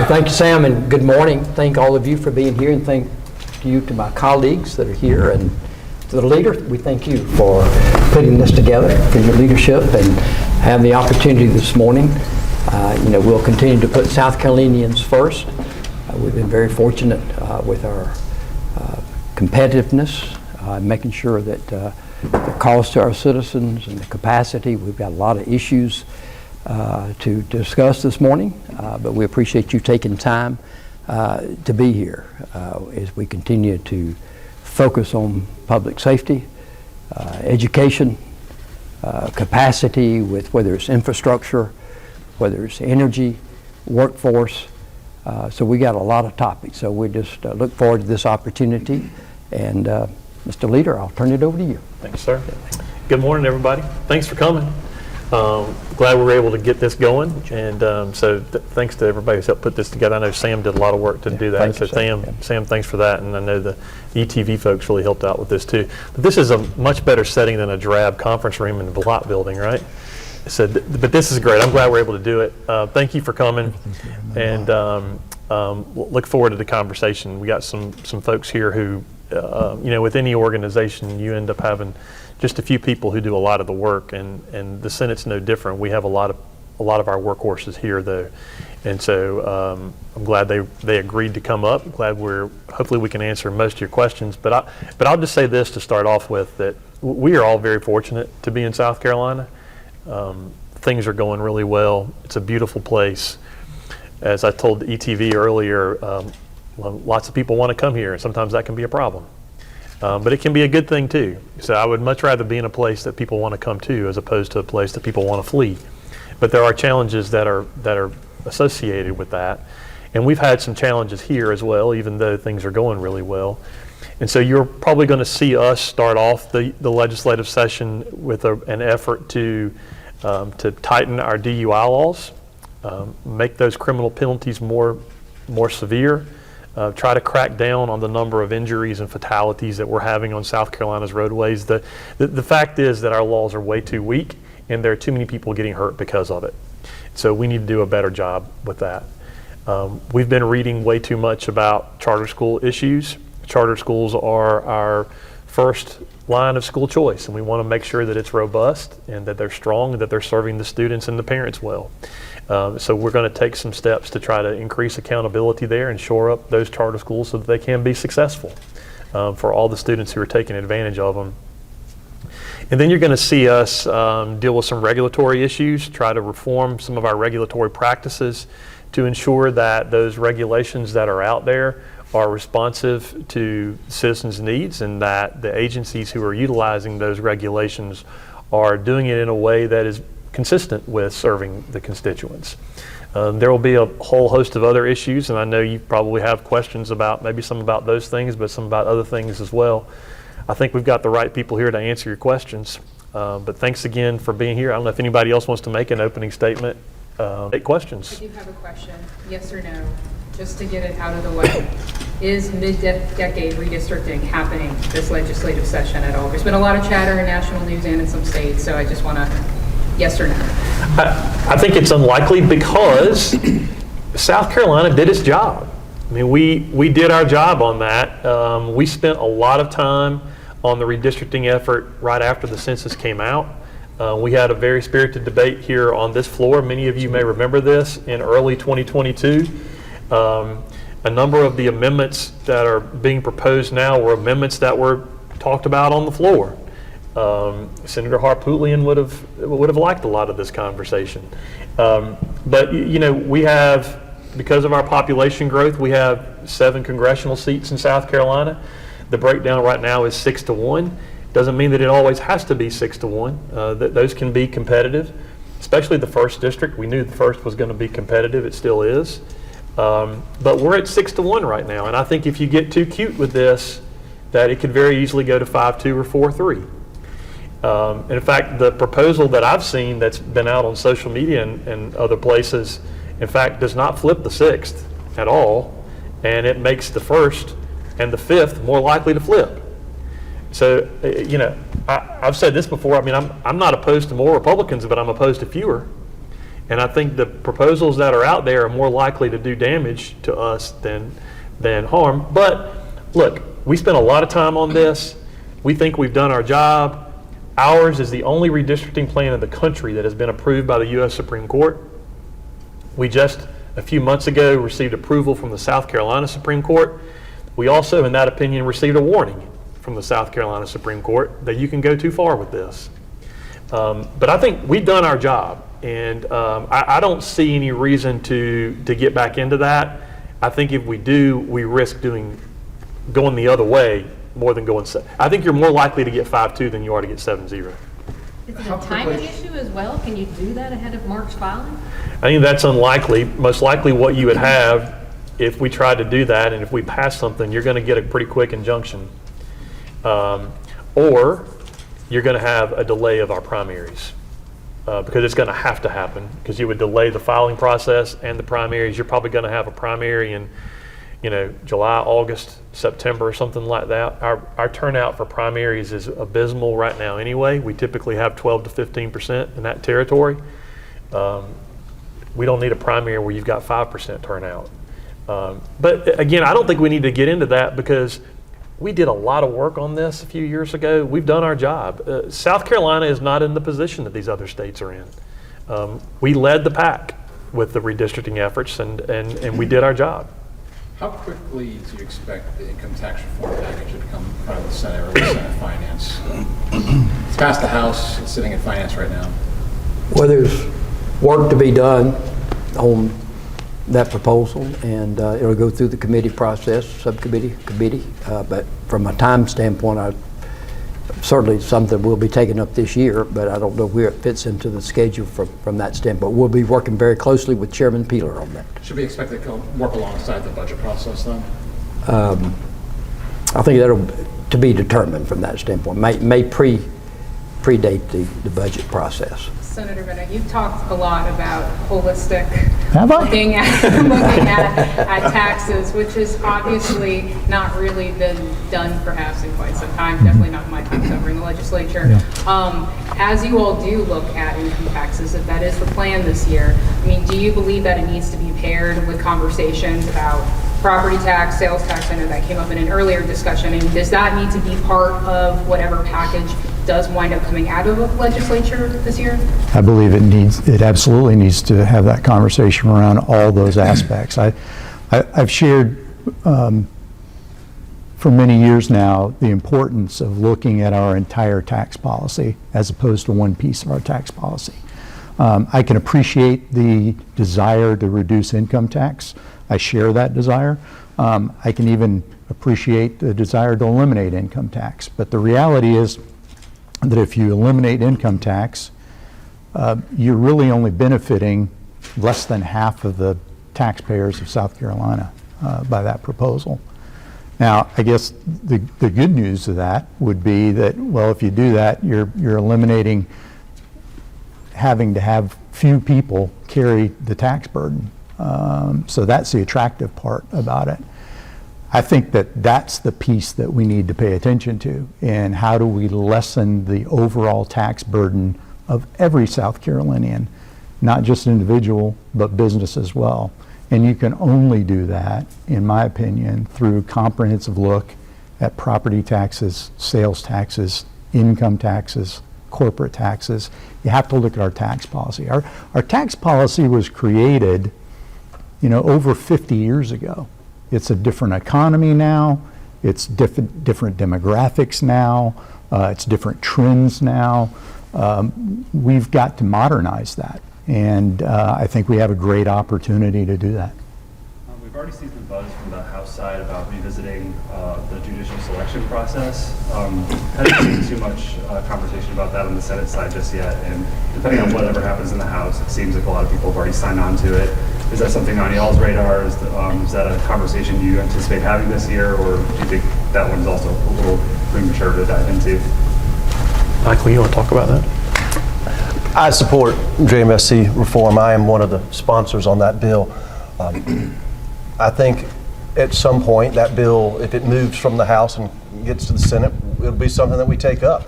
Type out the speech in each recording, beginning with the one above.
Thank you, Sam, and good morning. Thank all of you for being here, and thank you to my colleagues that are here, and to the leader. We thank you for putting this together, for your leadership, and having the opportunity this morning. We'll continue to put South Carolinians first. We've been very fortunate with our competitiveness, making sure that the cost to our citizens and the capacity. We've got a lot of issues to discuss this morning, but we appreciate you taking time to be here as we continue to focus on public safety, education, capacity with whether it's infrastructure, whether it's energy, workforce. So we got a lot of topics. So we just look forward to this opportunity. And Mr. Leader, I'll turn it over to you. Thanks, sir. Good morning, everybody. Thanks for coming. Glad we were able to get this going, and so thanks to everybody who's helped put this together. I know Sam did a lot of work to do that, so Sam, thanks for that, and I know the ETV folks really helped out with this too. But this is a much better setting than a drab conference room in the block building, right? So, but this is great. I'm glad we're able to do it. Thank you for coming, and look forward to the conversation. We got some folks here who, with any organization, you end up having just a few people who do a lot of the work, and the Senate's no different. We have a lot of our workhorses here, though, and so I'm glad they agreed to come up. I'm glad hopefully we can answer most of your questions. But I'll just say this to start off with, that we are all very fortunate to be in South Carolina. Things are going really well. It's a beautiful place. As I told the ETV earlier, lots of people want to come here, and sometimes that can be a problem. But it can be a good thing too. So I would much rather be in a place that people want to come to, as opposed to a place that people want to flee. But there are challenges that are associated with that. And we've had some challenges here as well, even though things are going really well. And so you're probably going to see us start off the legislative session with an effort to tighten our DUI laws, make those criminal penalties more severe, try to crack down on the number of injuries and fatalities that we're having on South Carolina's roadways. The fact is that our laws are way too weak, and there are too many people getting hurt because of it. So we need to do a better job with that. We've been reading way too much about charter school issues. Charter schools are our first line of school choice, and we want to make sure that it's robust and that they're strong and that they're serving the students and the parents well. So we're going to take some steps to try to increase accountability there and shore up those charter schools so that they can be successful for all the students who are taking advantage of them. And then you're going to see us deal with some regulatory issues, try to reform some of our regulatory practices to ensure that those regulations that are out there are responsive to citizens' needs, and that the agencies who are utilizing those regulations are doing it in a way that is consistent with serving the constituents. There will be a whole host of other issues, and I know you probably have questions about maybe some about those things, but some about other things as well. I think we've got the right people here to answer your questions. But thanks again for being here. I don't know if anybody else wants to make an opening statement. Take questions. I do have a question, yes or no, just to get it out of the way. Is mid-decade redistricting happening this legislative session at all? There's been a lot of chatter in national news and in some states, so I just want to, yes or no? I think it's unlikely, because South Carolina did its job. I mean, we did our job on that. We spent a lot of time on the redistricting effort right after the census came out. We had a very spirited debate here on this floor. Many of you may remember this in early 2022. A number of the amendments that are being proposed now were amendments that were talked about on the floor. Senator Harpootlian would have liked a lot of this conversation. But we have, because of our population growth, we have 7 congressional seats in South Carolina. The breakdown right now is 6-1. Doesn't mean that it always has to be 6-1. Those can be competitive, especially the 1st district. We knew the 1st was going to be competitive. It still is. But we're at 6-1 right now, and I think if you get too cute with this, that it could very easily go to 5-2 or 4-3. And in fact, the proposal that I've seen that's been out on social media and other places, in fact, does not flip the 6th at all, and it makes the 1st and the 5th more likely to flip. So, I've said this before. I mean, I'm not opposed to more Republicans, but I'm opposed to fewer. And I think the proposals that are out there are more likely to do damage to us than harm. But look, we spent a lot of time on this. We think we've done our job. Ours is the only redistricting plan in the country that has been approved by the U.S. Supreme Court. We just, a few months ago, received approval from the South Carolina Supreme Court. We also, in that opinion, received a warning from the South Carolina Supreme Court that you can go too far with this. But I think we've done our job, and I don't see any reason to get back into that. I think if we do, we risk going the other way more than going. I think you're more likely to get 5-2 than you are to get 7-0. Is it a timing issue as well? Can you do that ahead of March filing? I think that's unlikely. Most likely what you would have if we tried to do that, and if we pass something, you're going to get a pretty quick injunction. Or you're going to have a delay of our primaries because it's going to have to happen, because you would delay the filing process and the primaries. You're probably going to have a primary in July, August, September, or something like that. Our turnout for primaries is abysmal right now anyway. We typically have 12 to 15% in that territory. We don't need a primary where you've got 5% turnout. But again, I don't think we need to get into that, because we did a lot of work on this a few years ago. We've done our job. South Carolina is not in the position that these other states are in. We led the pack with the redistricting efforts, and we did our job. How quickly do you expect the income tax reform package to come out of the Senate or the Senate Finance? It's passed the House, it's sitting in Finance right now. Well, there's work to be done on that proposal, and it'll go through the committee process, subcommittee, committee. But from a time standpoint, certainly something will be taken up this year, but I don't know where it fits into the schedule from that standpoint. We'll be working very closely with Chairman Peeler on that. Should we expect it to work alongside the budget process then? I think that'll to be determined from that standpoint. May predate the budget process. Senator Bennett, you've talked a lot about holistic Have I? looking at taxes, which has obviously not really been done perhaps in quite some time, definitely not in my time covering the legislature. Yeah. As you all do look at income taxes, if that is the plan this year, I mean, do you believe that it needs to be paired with conversations about property tax, sales tax? I know that came up in an earlier discussion. And does that need to be part of whatever package does wind up coming out of the legislature this year? I believe it absolutely needs to have that conversation around all those aspects. I've shared for many years now the importance of looking at our entire tax policy as opposed to one piece of our tax policy. I can appreciate the desire to reduce income tax. I share that desire. I can even appreciate the desire to eliminate income tax. But the reality is that if you eliminate income tax, you're really only benefiting less than half of the taxpayers of South Carolina by that proposal. Now, I guess the good news of that would be that, well, if you do that, you're eliminating having to have few people carry the tax burden. So that's the attractive part about it. I think that that's the piece that we need to pay attention to, and how do we lessen the overall tax burden of every South Carolinian, not just individual, but business as well. And you can only do that, in my opinion, through a comprehensive look at property taxes, sales taxes, income taxes, corporate taxes. You have to look at our tax policy. Our tax policy was created, over 50 years ago. It's a different economy now. It's different demographics now. It's different trends now. We've got to modernize that, and I think we have a great opportunity to do that. We've already seen some buzz from the House side about revisiting the judicial selection process. Hasn't seen too much conversation about that on the Senate side just yet, and depending on whatever happens in the House, it seems like a lot of people have already signed on to it. Is that something on y'all's radar? Is that a conversation you anticipate having this year, or do you think that one's also a little premature to dive into? Michael, you want to talk about that? I support JMSC reform. I am one of the sponsors on that bill. I think at some point that bill, if it moves from the House and gets to the Senate, it'll be something that we take up.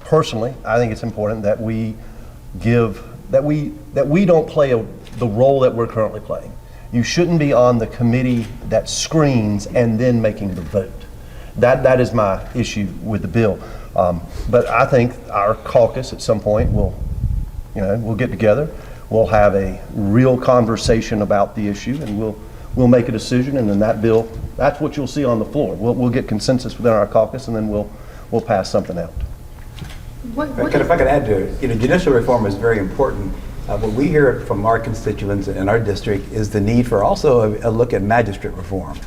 Personally, I think it's important that we give that we don't play the role that we're currently playing. You shouldn't be on the committee that screens and then making the vote. That is my issue with the bill. But I think our caucus at some point we'll get together. We'll have a real conversation about the issue, and we'll make a decision. And then that bill, that's what you'll see on the floor. We'll get consensus within our caucus, and then we'll pass something out. If I could add to it, judicial reform is very important. What we hear from our constituents in our district is the need for also a look at magistrate reform.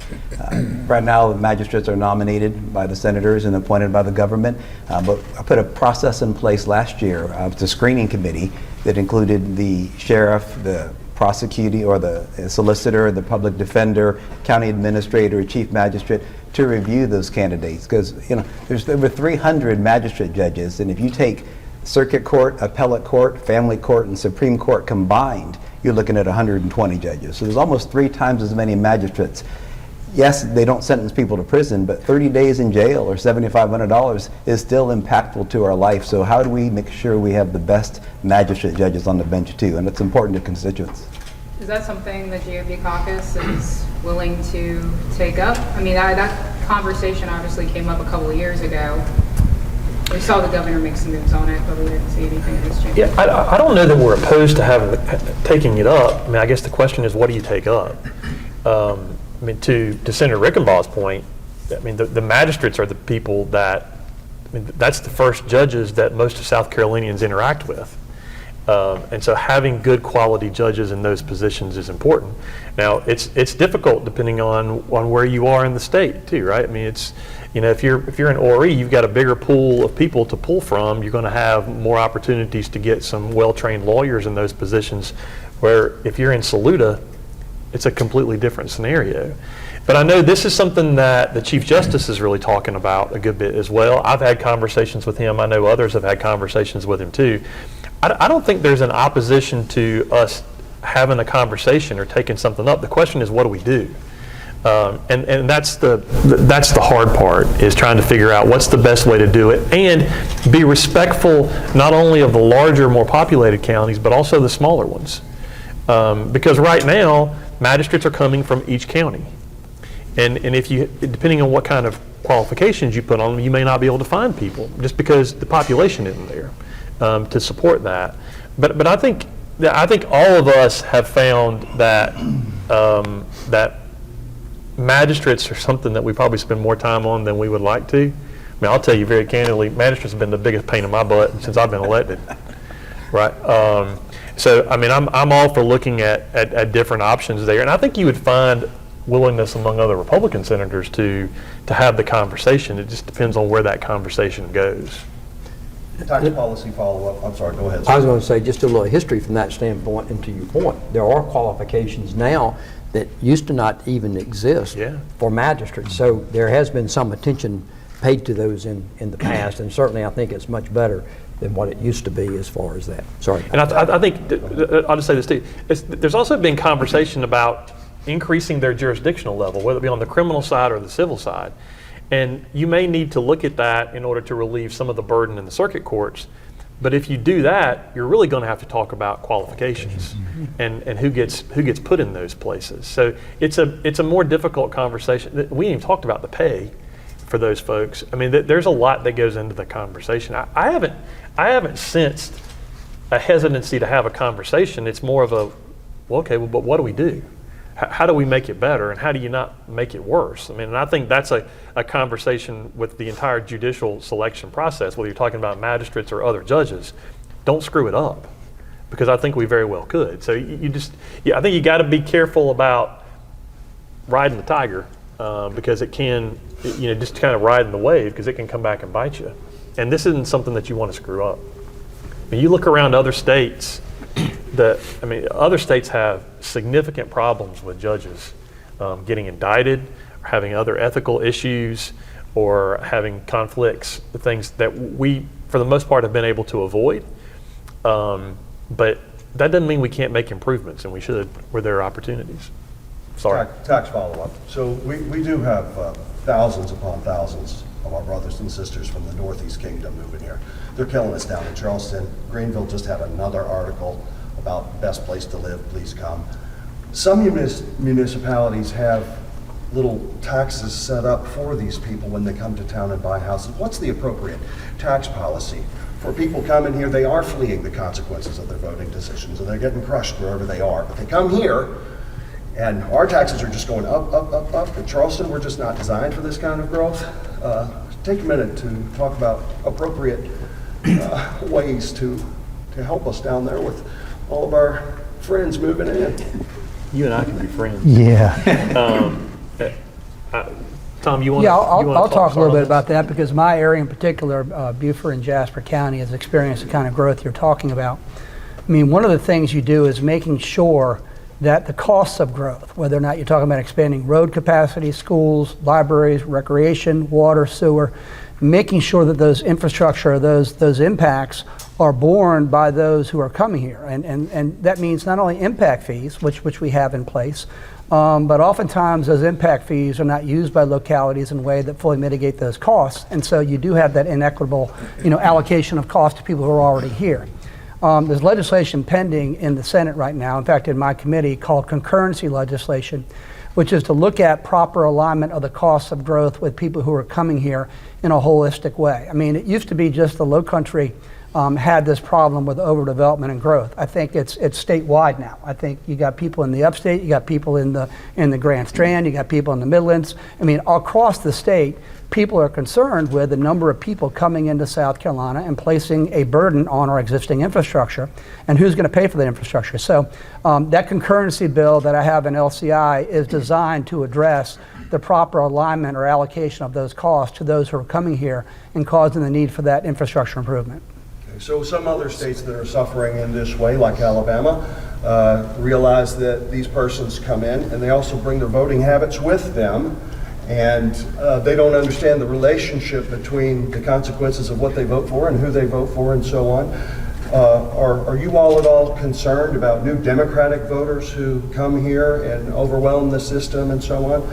Right now, magistrates are nominated by the senators and appointed by the government, but I put a process in place last year. The screening committee that included the sheriff, the prosecutor, or the solicitor, the public defender, county administrator, chief magistrate, to review those candidates. Because there's over 300 magistrate judges, and if you take circuit court, appellate court, family court, and Supreme Court combined, you're looking at 120 judges. So there's almost 3 times as many magistrates. Yes, they don't sentence people to prison, but 30 days in jail or $7,500 is still impactful to our life. So how do we make sure we have the best magistrate judges on the bench too? And it's important to constituents. Is that something the GOP caucus is willing to take up? I mean, that conversation obviously came up a couple of years ago. We saw the governor make some moves on it, but we didn't see anything in this change. Yeah, I don't know that we're opposed to taking it up. I mean, I guess the question is, what do you take up? I mean, to Senator Rickenbaugh's point, I mean, the magistrates are the people that's the first judges that most of South Carolinians interact with. And so having good quality judges in those positions is important. Now, it's difficult depending on where you are in the state too, right? I mean, it's, if you're in Horry, you've got a bigger pool of people to pull from. You're going to have more opportunities to get some well-trained lawyers in those positions, where if you're in Saluda, it's a completely different scenario. But I know this is something that the Chief Justice is really talking about a good bit as well. I've had conversations with him. I know others have had conversations with him too. I don't think there's an opposition to us having a conversation or taking something up. The question is, what do we do? And that's the hard part, is trying to figure out what's the best way to do it and be respectful not only of the larger, more populated counties, but also the smaller ones. Because right now, magistrates are coming from each county. And if you, depending on what kind of qualifications you put on them, you may not be able to find people just because the population isn't there to support that. But I think all of us have found that that magistrates are something that we probably spend more time on than we would like to. I mean, I'll tell you very candidly, magistrates have been the biggest pain in my butt since I've been elected. Right. So, I mean, I'm all for looking at different options there. And I think you would find willingness among other Republican senators to have the conversation. It just depends on where that conversation goes. Tax policy follow-up. I'm sorry, go ahead. I was going to say just a little history from that standpoint, and to your point, there are qualifications now that used to not even exist for magistrates. So there has been some attention paid to those in the past, and certainly I think it's much better than what it used to be as far as that. Sorry. And I think, I'll just say this too, there's also been conversation about increasing their jurisdictional level, whether it be on the criminal side or the civil side. And you may need to look at that in order to relieve some of the burden in the circuit courts. But if you do that, you're really going to have to talk about qualifications and who gets put in those places. So it's a more difficult conversation. We ain't even talked about the pay for those folks. I mean, there's a lot that goes into the conversation. I haven't sensed a hesitancy to have a conversation. It's more of a, but what do we do? How do we make it better, and how do you not make it worse? I mean, and I think that's a conversation with the entire judicial selection process, whether you're talking about magistrates or other judges. Don't screw it up, because I think we very well could. So I think you got to be careful about riding the tiger, because it can, just kind of riding the wave, because it can come back and bite you. And this isn't something that you want to screw up. I mean, you look around other states, other states have significant problems with judges getting indicted, or having other ethical issues, or having conflicts, things that we, for the most part, have been able to avoid. But that doesn't mean we can't make improvements, and we should where there are opportunities. Sorry. Tax follow-up. So we do have thousands upon thousands of our brothers and sisters from the Northeast Kingdom moving here. They're killing us down in Charleston. Greenville just had another article about best place to live, please come. Some municipalities have little taxes set up for these people when they come to town and buy houses. What's the appropriate tax policy for people coming here? They are fleeing the consequences of their voting decisions, and they're getting crushed wherever they are. But they come here, and our taxes are just going up, up, up, up. In Charleston, we're just not designed for this kind of growth. Take a minute to talk about appropriate ways to help us down there with all of our friends moving in. You and I can be friends. Yeah. Tom, you want? Yeah, I'll talk a little bit about that because my area in particular, Beaufort and Jasper County, has experienced the kind of growth you're talking about. I mean, one of the things you do is making sure that the costs of growth, whether or not you're talking about expanding road capacity, schools, libraries, recreation, water, sewer, making sure that those infrastructure, those impacts are borne by those who are coming here. And that means not only impact fees, which we have in place, but oftentimes those impact fees are not used by localities in a way that fully mitigate those costs. And so you do have that inequitable, allocation of cost to people who are already here. There's legislation pending in the Senate right now, in fact in my committee, called concurrency legislation, which is to look at proper alignment of the costs of growth with people who are coming here in a holistic way. I mean, it used to be just the low country had this problem with overdevelopment and growth. I think it's statewide now. I think you got people in the upstate, you got people in the Grand Strand, you got people in the Midlands. I mean, across the state, people are concerned with the number of people coming into South Carolina and placing a burden on our existing infrastructure, and who's going to pay for the infrastructure. So that concurrency bill that I have in LCI is designed to address the proper alignment or allocation of those costs to those who are coming here and causing the need for that infrastructure improvement. So some other states that are suffering in this way, like Alabama, realize that these persons come in and they also bring their voting habits with them, and they don't understand the relationship between the consequences of what they vote for and who they vote for and so on. Are you all at all concerned about new Democratic voters who come here and overwhelm the system and so on?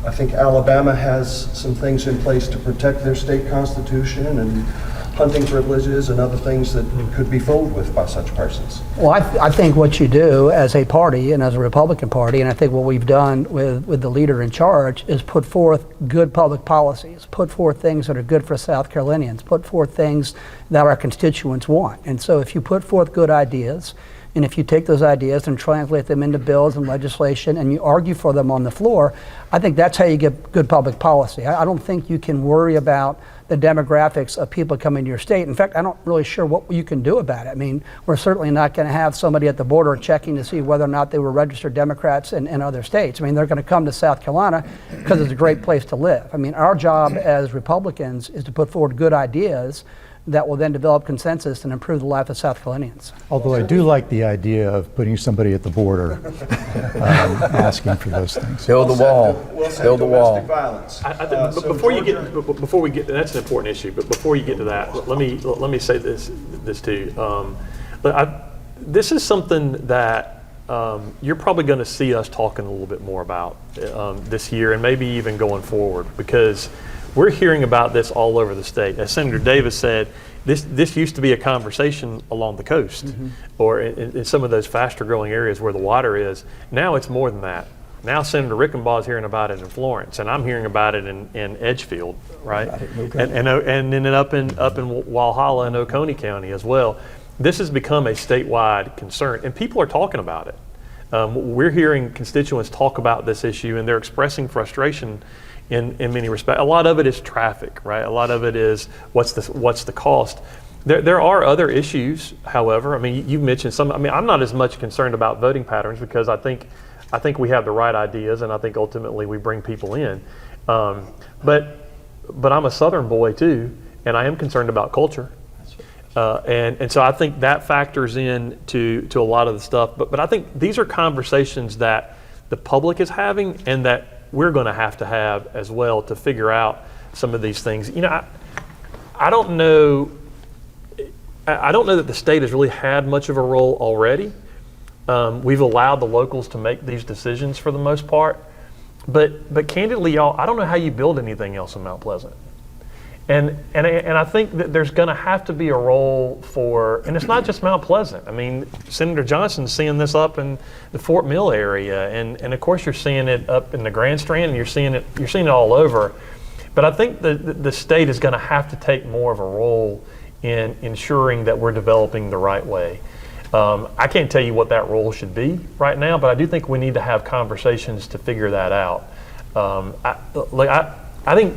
I think Alabama has some things in place to protect their state constitution and hunting privileges and other things that could be fooled with by such persons. Well, I think what you do as a party and as a Republican Party, and I think what we've done with the leader in charge, is put forth good public policies, put forth things that are good for South Carolinians, put forth things that our constituents want. And so if you put forth good ideas, and if you take those ideas and translate them into bills and legislation and you argue for them on the floor, I think that's how you get good public policy. I don't think you can worry about the demographics of people coming to your state. In fact, I'm not really sure what you can do about it. I mean, we're certainly not going to have somebody at the border checking to see whether or not they were registered Democrats in other states. I mean, they're going to come to South Carolina because it's a great place to live. I mean, our job as Republicans is to put forward good ideas that will then develop consensus and improve the life of South Carolinians. Although I do like the idea of putting somebody at the border asking for those things. Build the wall. Build the wall. Violence. But before we get, that's an important issue. But before you get to that, let me say this to you. This is something that you're probably going to see us talking a little bit more about this year and maybe even going forward, because we're hearing about this all over the state. As Senator Davis said, this used to be a conversation along the coast or in some of those faster growing areas where the water is. Now it's more than that. Now Senator Rickenbaugh is hearing about it in Florence, and I'm hearing about it in Edgefield, right? And then up in Walhalla and Oconee County as well. This has become a statewide concern, and people are talking about it. We're hearing constituents talk about this issue, and they're expressing frustration in many respects. A lot of it is traffic, right? A lot of it is what's the cost. There are other issues, however. I mean, you mentioned some. I mean, I'm not as much concerned about voting patterns because I think we have the right ideas, and I think ultimately we bring people in. But I'm a Southern boy too, and I am concerned about culture. And so I think that factors in to a lot of the stuff. But I think these are conversations that the public is having and that we're going to have as well to figure out some of these things. You know, I don't know that the state has really had much of a role already. We've allowed the locals to make these decisions for the most part. But candidly, y'all, I don't know how you build anything else in Mount Pleasant. And I think that there's going to have to be a role for, and it's not just Mount Pleasant. I mean, Senator Johnson's seeing this up in the Fort Mill area, and of course you're seeing it up in the Grand Strand, and you're seeing it all over. But I think the state is going to have to take more of a role in ensuring that we're developing the right way. I can't tell you what that role should be right now, but I do think we need to have conversations to figure that out. I think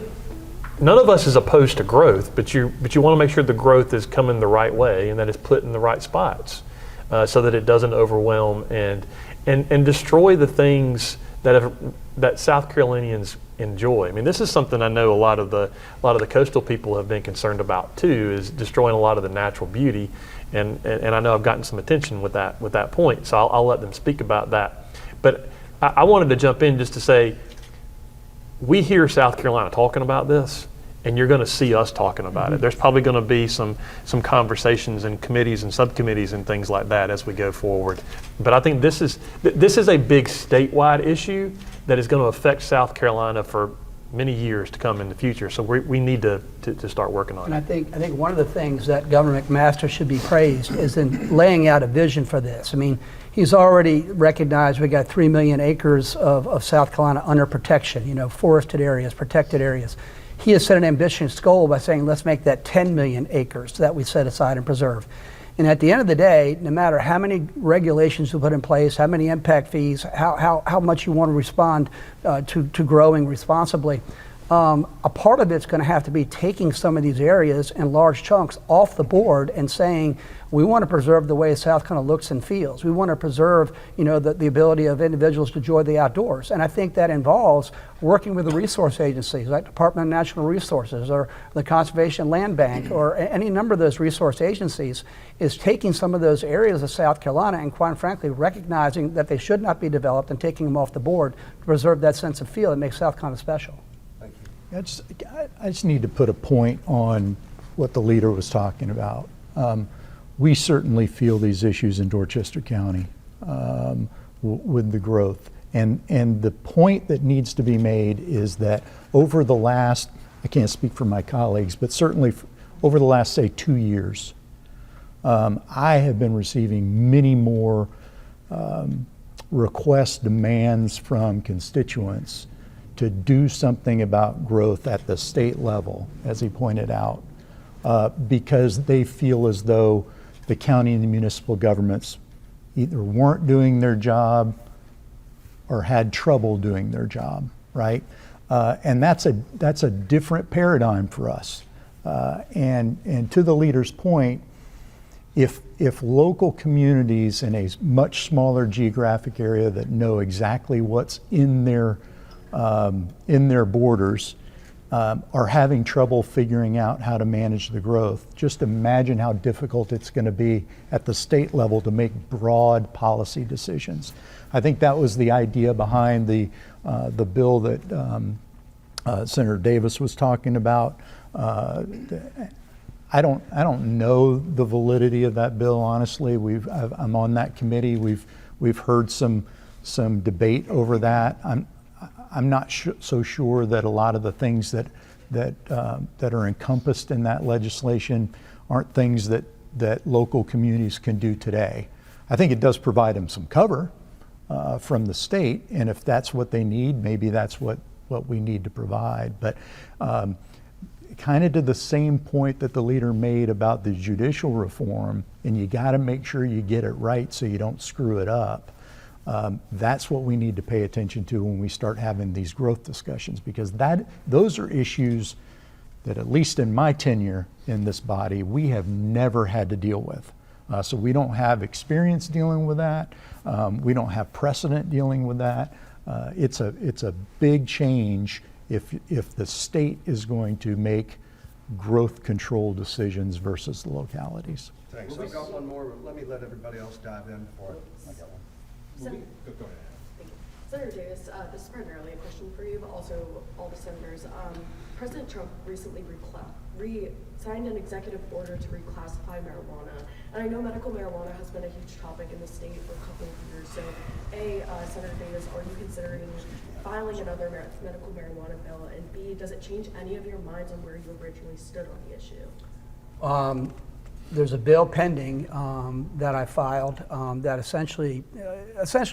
none of us is opposed to growth, but you want to make sure the growth is coming the right way and that it's put in the right spots, so that it doesn't overwhelm and destroy the things that South Carolinians enjoy. I mean, this is something I know a lot of the coastal people have been concerned about too, is destroying a lot of the natural beauty, and I know I've gotten some attention with that point, so I'll let them speak about that. But I wanted to jump in just to say, we hear South Carolina talking about this, and you're going to see us talking about it. There's probably going to be some conversations in committees and subcommittees and things like that as we go forward. But I think this is a big statewide issue that is going to affect South Carolina for many years to come in the future. So we need to start working on it. And I think one of the things that Governor McMaster should be praised is in laying out a vision for this. I mean, he's already recognized we got 3 million acres of South Carolina under protection, forested areas, protected areas. He has set an ambitious goal by saying, let's make that 10 million acres that we set aside and preserve. And at the end of the day, no matter how many regulations we put in place, how many impact fees, how much you want to respond to growing responsibly, a part of it's going to have to be taking some of these areas in large chunks off the board and saying, we want to preserve the way South Carolina looks and feels. We want to preserve, the ability of individuals to enjoy the outdoors. And I think that involves working with the resource agencies like Department of Natural Resources or the Conservation Land Bank or any number of those resource agencies, is taking some of those areas of South Carolina and, quite frankly, recognizing that they should not be developed and taking them off the board to preserve that sense of feel that makes South Carolina special. Thank you. I just need to put a point on what the leader was talking about. We certainly feel these issues in Dorchester County with the growth. And the point that needs to be made is that over the last, I can't speak for my colleagues, but certainly over the last, say, 2 years, I have been receiving many more requests, demands from constituents to do something about growth at the state level, as he pointed out, because they feel as though the county and the municipal governments either weren't doing their job or had trouble doing their job, right? And that's a different paradigm for us. And to the leader's point, if local communities in a much smaller geographic area that know exactly what's in their borders are having trouble figuring out how to manage the growth, just imagine how difficult it's going to be at the state level to make broad policy decisions. I think that was the idea behind the bill that Senator Davis was talking about. I don't know the validity of that bill, honestly. I'm on that committee. We've heard some debate over that. I'm not so sure that a lot of the things that are encompassed in that legislation aren't things that local communities can do today. I think it does provide them some cover from the state, and if that's what they need, maybe that's what we need to provide. But kind of to the same point that the leader made about the judicial reform, and you got to make sure you get it right so you don't screw it up. That's what we need to pay attention to when we start having these growth discussions, because those are issues that, at least in my tenure in this body, we have never had to deal with. So we don't have experience dealing with that. We don't have precedent dealing with that. It's a big change if the state is going to make growth control decisions versus the localities. Thanks. I've got one more, but let me let everybody else dive in before I got one. Go ahead. Senator Davis, this is primarily a question for you, but also all the senators. President Trump recently signed an executive order to reclassify marijuana. And I know medical marijuana has been a huge topic in the state for a couple of years. So, Senator Davis, are you considering filing another medical marijuana bill? And B, does it change any of your minds on where you originally stood on the issue? There's a bill pending that I filed that essentially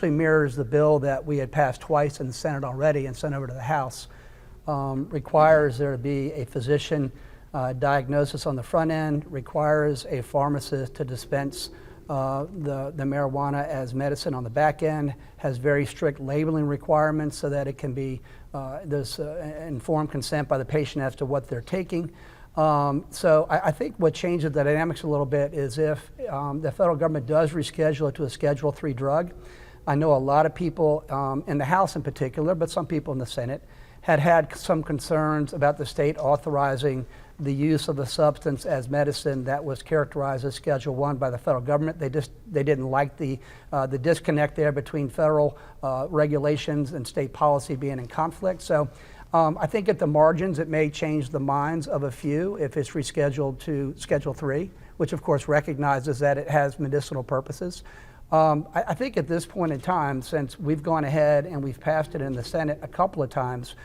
mirrors the bill that we had passed twice in the Senate already and sent over to the House. Requires there to be a physician diagnosis on the front end, requires a pharmacist to dispense the marijuana as medicine on the back end, has very strict labeling requirements so that it can be, there's informed consent by the patient as to what they're taking. So I think what changes the dynamics a little bit is if the federal government does reschedule it to a Schedule III drug. I know a lot of people in the House in particular, but some people in the Senate, had some concerns about the state authorizing the use of a substance as medicine that was characterized as Schedule I by the federal government. They didn't like the disconnect there between federal regulations and state policy being in conflict. So I think at the margins it may change the minds of a few if it's rescheduled to Schedule III, which of course recognizes that it has medicinal purposes. I think at this point in time, since we've gone ahead and we've passed it in the Senate a couple of times,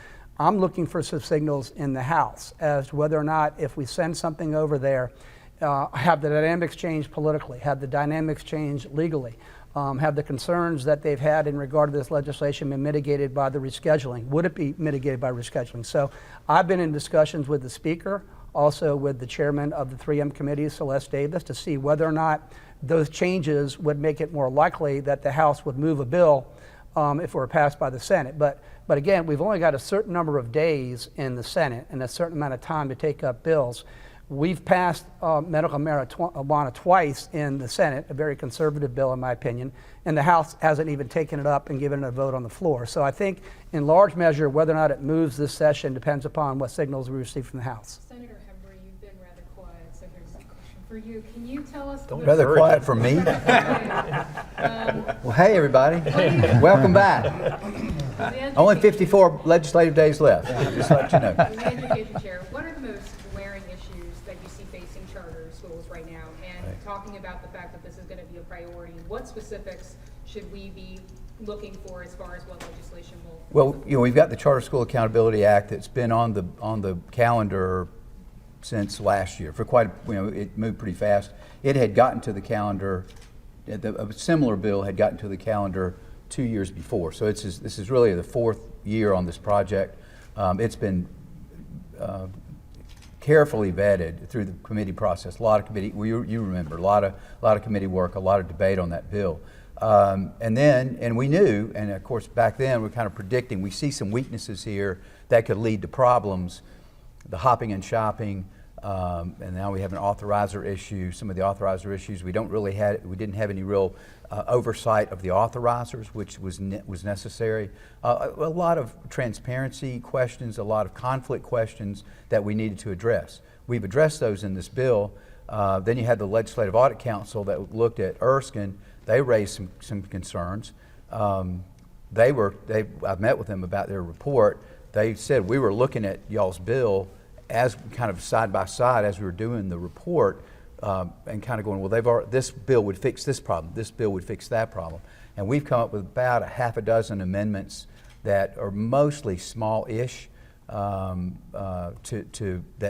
I'm looking for some signals in the House as to whether or not if we send something over there, have the dynamics change politically, have the dynamics change legally, have the concerns that they've had in regard to this legislation been mitigated by the rescheduling? Would it be mitigated by rescheduling? So I've been in discussions with the Speaker, also with the chairman of the 3M committee, Celeste Davis, to see whether or not those changes would make it more likely that the House would move a bill if it were passed by the Senate. But again, we've only got a certain number of days in the Senate and a certain amount of time to take up bills. We've passed medical marijuana twice in the Senate, a very conservative bill in my opinion, and the House hasn't even taken it up and given it a vote on the floor. So I think in large measure whether or not it moves this session depends upon what signals we receive from the House. Senator Hembry, you've been rather quiet, so here's a question for you. Can you tell us... Rather quiet for me? Well, hey everybody, welcome back. Only 54 legislative days left, just to let you know. The Education Chair, what are the most glaring issues that you see facing charter schools right now? And talking about the fact that this is going to be a priority, what specifics should we be looking for as far as what legislation will... Well, you know, we've got the Charter School Accountability Act that's been on the calendar since last year. For quite, it moved pretty fast. It had gotten to the calendar, a similar bill had gotten to the calendar 2 years before. So this is really the fourth year on this project. It's been carefully vetted through the committee process. A lot of committee, you remember, a lot of committee work, a lot of debate on that bill. And we knew, and of course back then we're kind of predicting, we see some weaknesses here that could lead to problems, the hopping and shopping, and now we have an authorizer issue. Some of the authorizer issues, we didn't have any real oversight of the authorizers, which was necessary. A lot of transparency questions, a lot of conflict questions that we needed to address. We've addressed those in this bill. Then you had the Legislative Audit Council that looked at Erskine. They raised some concerns. I've met with them about their report. They said we were looking at y'all's bill as kind of side by side as we were doing the report, and kind of going, well, this bill would fix this problem, this bill would fix that problem. And we've come up with about a half a dozen amendments that are mostly small-ish that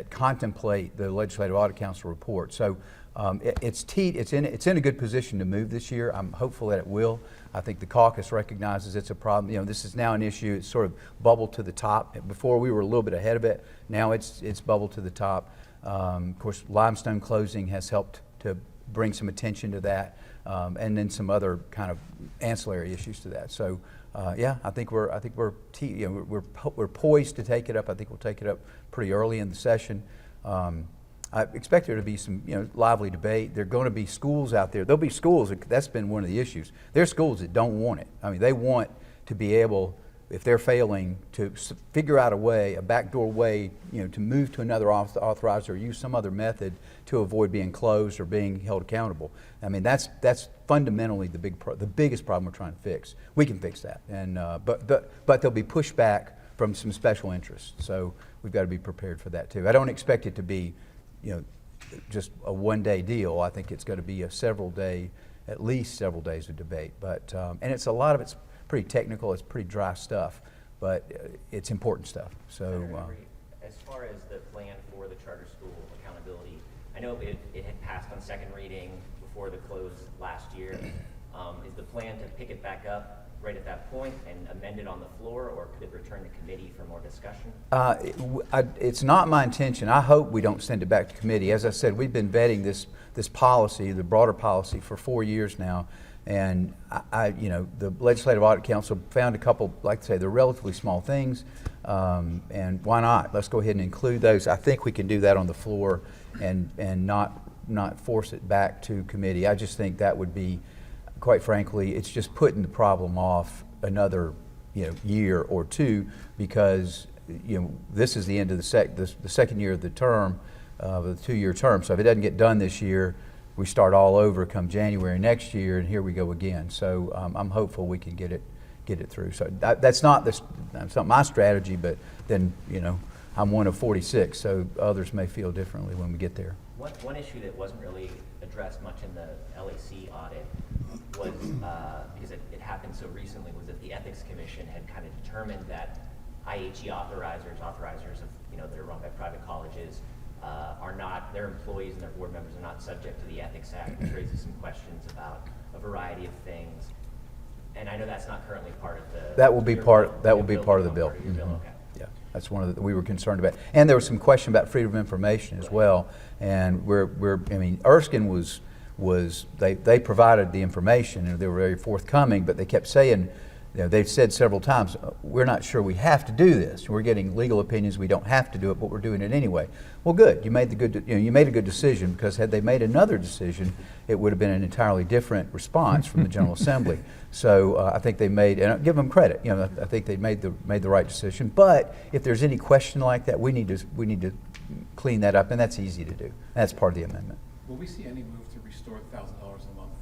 contemplate the Legislative Audit Council report. So it's in a good position to move this year. I'm hopeful that it will. I think the caucus recognizes it's a problem. This is now an issue. It's sort of bubbled to the top. Before we were a little bit ahead of it. Now it's bubbled to the top. Of course, limestone closing has helped to bring some attention to that, and then some other kind of ancillary issues to that. So, yeah, I think we're poised to take it up. I think we'll take it up pretty early in the session. I expect there to be some lively debate. There are going to be schools out there. There'll be schools, that's been one of the issues. There are schools that don't want it. I mean, they want to be able, if they're failing, to figure out a backdoor way, to move to another authorizer or use some other method to avoid being closed or being held accountable. I mean, that's fundamentally the biggest problem we're trying to fix. We can fix that, and but there'll be pushback from some special interests. So we've got to be prepared for that too. I don't expect it to be, just a one-day deal. I think it's going to be at least several days of debate. But and a lot of it's pretty technical. It's pretty dry stuff, but it's important stuff. So. As far as the plan for the charter school accountability, I know it had passed on second reading before the close last year. Is the plan to pick it back up right at that point and amend it on the floor, or could it return to committee for more discussion? It's not my intention. I hope we don't send it back to committee. As I said, we've been vetting this policy, the broader policy, for 4 years now. And the Legislative Audit Council found a couple, like I say, they're relatively small things, and why not? Let's go ahead and include those. I think we can do that on the floor and not force it back to committee. I just think that would be, quite frankly, it's just putting the problem off another year or two, because this is the end of the second year of the term, the 2-year term. So if it doesn't get done this year, we start all over come January next year, and here we go again. So I'm hopeful we can get it through. So that's not my strategy, but then I'm one of 46, so others may feel differently when we get there. One issue that wasn't really addressed much in the LAC audit was, because it happened so recently, was that the Ethics Commission had kind of determined that IHE authorizers of that are run by private colleges are not, their employees and their board members are not subject to the Ethics Act, which raises some questions about a variety of things. And I know that's not currently part of the. That will be part of the bill. Mm-hmm. Okay. Yeah, that's one of the we were concerned about, and there was some question about freedom of information as well. And Erskine was they provided the information and they were very forthcoming, but they kept saying. They've said several times, we're not sure we have to do this. We're getting legal opinions we don't have to do it, but we're doing it anyway. Well, good. You made a good decision, because had they made another decision, it would have been an entirely different response from the General Assembly. So I think they made, and I give them credit. I think they made the right decision. But if there's any question like that, we need to clean that up, and that's easy to do. That's part of the amendment. Will we see any move to restore $1,000 a month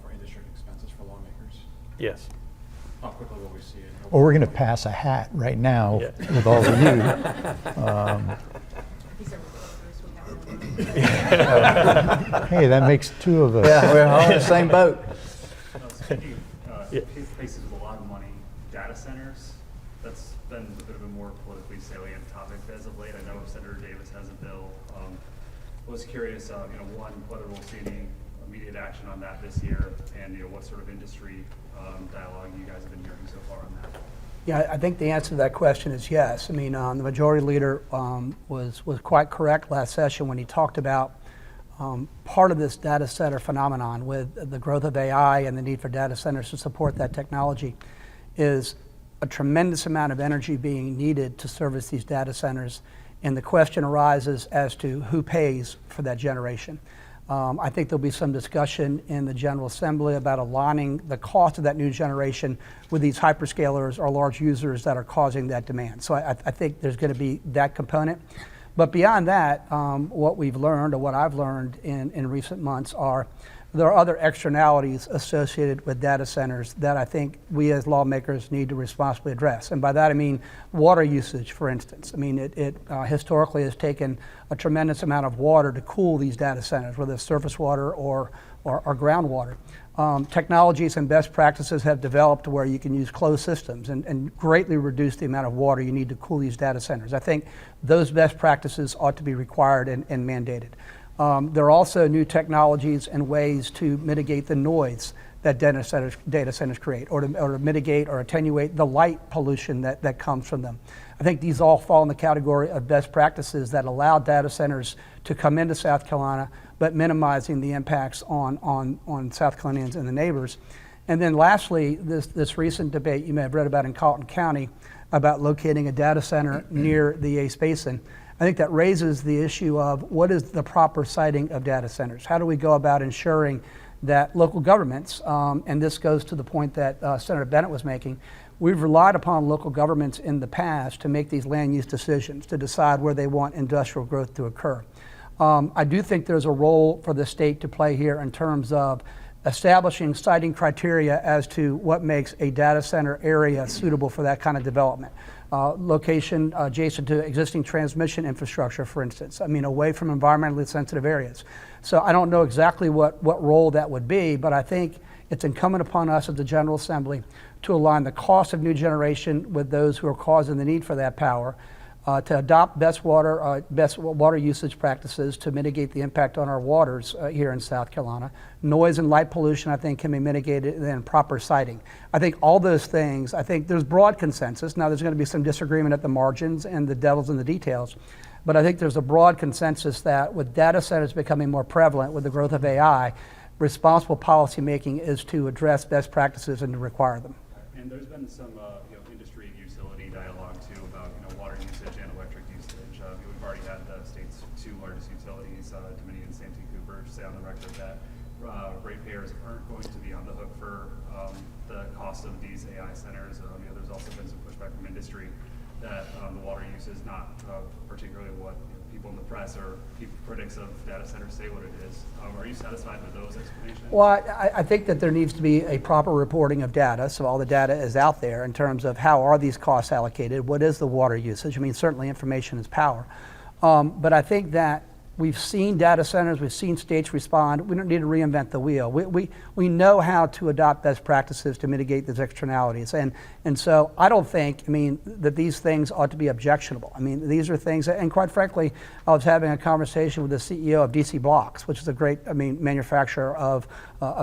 for in-district expenses for lawmakers? Yes. How quickly will we see it? Well, we're going to pass a hat right now with all of you. Hey, that makes two of us. Yeah, we're all in the same boat. Places with a lot of money, data centers, that's been a bit of a more politically salient topic as of late. I know Senator Davis has a bill. Was curious, one, whether we'll see any immediate action on that this year, and what sort of industry dialogue you guys have been hearing so far on that. Yeah, I think the answer to that question is yes. The Majority Leader was quite correct last session when he talked about part of this data center phenomenon with the growth of AI and the need for data centers to support that technology is a tremendous amount of energy being needed to service these data centers, and the question arises as to who pays for that generation. I think there'll be some discussion in the General Assembly about aligning the cost of that new generation with these hyperscalers or large users that are causing that demand. So I think there's going to be that component. But beyond that, what we've learned, or what I've learned in recent months, are there are other externalities associated with data centers that I think we as lawmakers need to responsibly address. And by that I mean water usage, for instance. It historically has taken a tremendous amount of water to cool these data centers, whether it's surface water or groundwater. Technologies and best practices have developed where you can use closed systems and greatly reduce the amount of water you need to cool these data centers. I think those best practices ought to be required and mandated. There are also new technologies and ways to mitigate the noise that data centers create, or to mitigate or attenuate the light pollution that comes from them. I think these all fall in the category of best practices that allow data centers to come into South Carolina, but minimizing the impacts on South Carolinians and the neighbors. And then lastly, this recent debate you may have read about in Colleton County about locating a data center near the Yates Basin. I think that raises the issue of what is the proper siting of data centers? How do we go about ensuring that local governments, and this goes to the point that Senator Bennett was making, we've relied upon local governments in the past to make these land use decisions, to decide where they want industrial growth to occur. I do think there's a role for the state to play here in terms of establishing siting criteria as to what makes a data center area suitable for that kind of development. Location adjacent to existing transmission infrastructure, for instance. I mean, away from environmentally sensitive areas. So I don't know exactly what role that would be, but I think it's incumbent upon us as the General Assembly to align the cost of new generation with those who are causing the need for that power, to adopt best water usage practices to mitigate the impact on our waters here in South Carolina. Noise and light pollution, I think, can be mitigated, and then proper siting. I think all those things, I think there's broad consensus. Now, there's going to be some disagreement at the margins, and the devil's in the details. But I think there's a broad consensus that with data centers becoming more prevalent with the growth of AI, responsible policymaking is to address best practices and to require them. And there's been some industry utility dialogue too about water usage and electric usage. We've already had the state's two largest utilities, Dominion and Santee Cooper, say on the record that ratepayers aren't going to be on the hook for the cost of these AI centers. There's also been some pushback from industry that the water use is not particularly what people in the press or critics of data centers say what it is. Are you satisfied with those explanations? Well, I think that there needs to be a proper reporting of data, so all the data is out there in terms of how are these costs allocated, what is the water usage. I mean, certainly information is power. But I think that we've seen data centers, we've seen states respond. We don't need to reinvent the wheel. We know how to adopt best practices to mitigate these externalities. And so I don't think, that these things ought to be objectionable. These are things, and quite frankly, I was having a conversation with the CEO of DC Blocks, which is a great, manufacturer of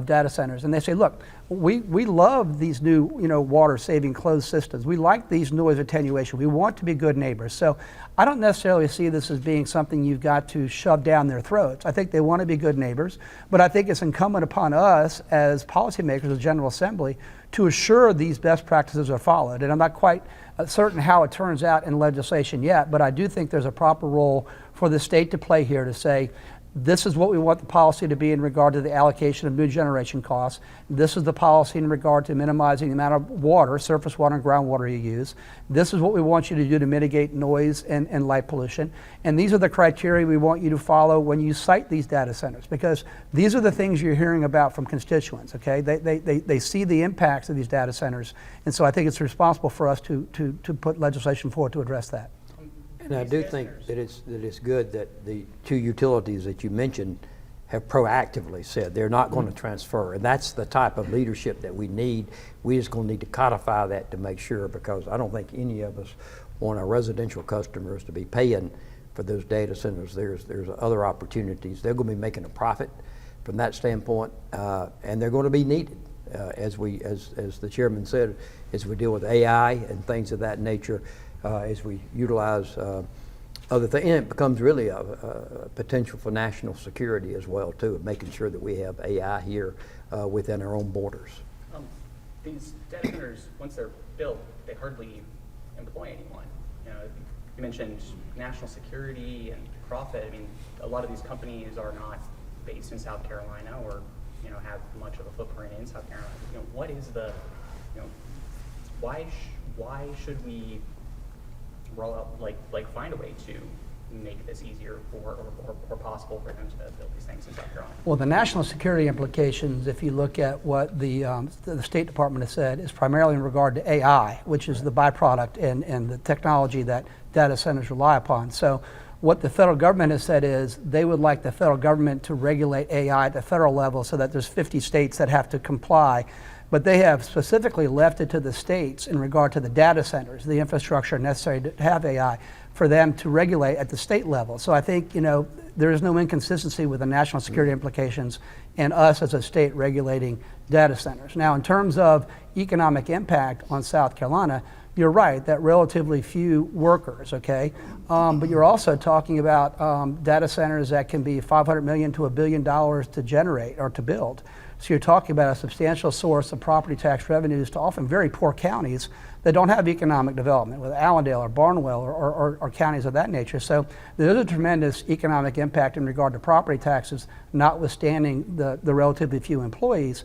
data centers. And they say, look, we love these new, water-saving closed systems. We like these noise attenuation. We want to be good neighbors. So I don't necessarily see this as being something you've got to shove down their throats. I think they want to be good neighbors, but I think it's incumbent upon us as policymakers of the General Assembly to assure these best practices are followed. And I'm not quite certain how it turns out in legislation yet, but I do think there's a proper role for the state to play here to say, this is what we want the policy to be in regard to the allocation of new generation costs. This is the policy in regard to minimizing the amount of water, surface water and groundwater you use. This is what we want you to do to mitigate noise and light pollution. And these are the criteria we want you to follow when you site these data centers, because these are the things you're hearing about from constituents, okay? They see the impacts of these data centers. And so I think it's responsible for us to put legislation forward to address that. And I do think that it's good that the two utilities that you mentioned have proactively said they're not going to transfer. And that's the type of leadership that we need. We just going to need to codify that to make sure, because I don't think any of us want our residential customers to be paying for those data centers. There's other opportunities. They're going to be making a profit from that standpoint, and they're going to be needed. As the chairman said, as we deal with AI and things of that nature, as we utilize other things, and it becomes really a potential for national security as well too, of making sure that we have AI here within our own borders. These data centers, once they're built, they hardly employ anyone. You mentioned national security and profit. A lot of these companies are not based in South Carolina or have much of a footprint in South Carolina. What is the why should we roll out, find a way to make this easier or possible for them to build these things in South Carolina? Well, the national security implications, if you look at what the State Department has said, is primarily in regard to AI, which is the byproduct and the technology that data centers rely upon. So what the federal government has said is they would like the federal government to regulate AI at the federal level so that there's 50 states that have to comply. But they have specifically left it to the states in regard to the data centers, the infrastructure necessary to have AI, for them to regulate at the state level. So I think, there is no inconsistency with the national security implications and us as a state regulating data centers. Now, in terms of economic impact on South Carolina, you're right, that relatively few workers, okay? But you're also talking about data centers that can be $500 million to $1 billion to generate or to build. So you're talking about a substantial source of property tax revenues to often very poor counties that don't have economic development, with Allendale or Barnwell or counties of that nature. So there's a tremendous economic impact in regard to property taxes, notwithstanding the relatively few employees.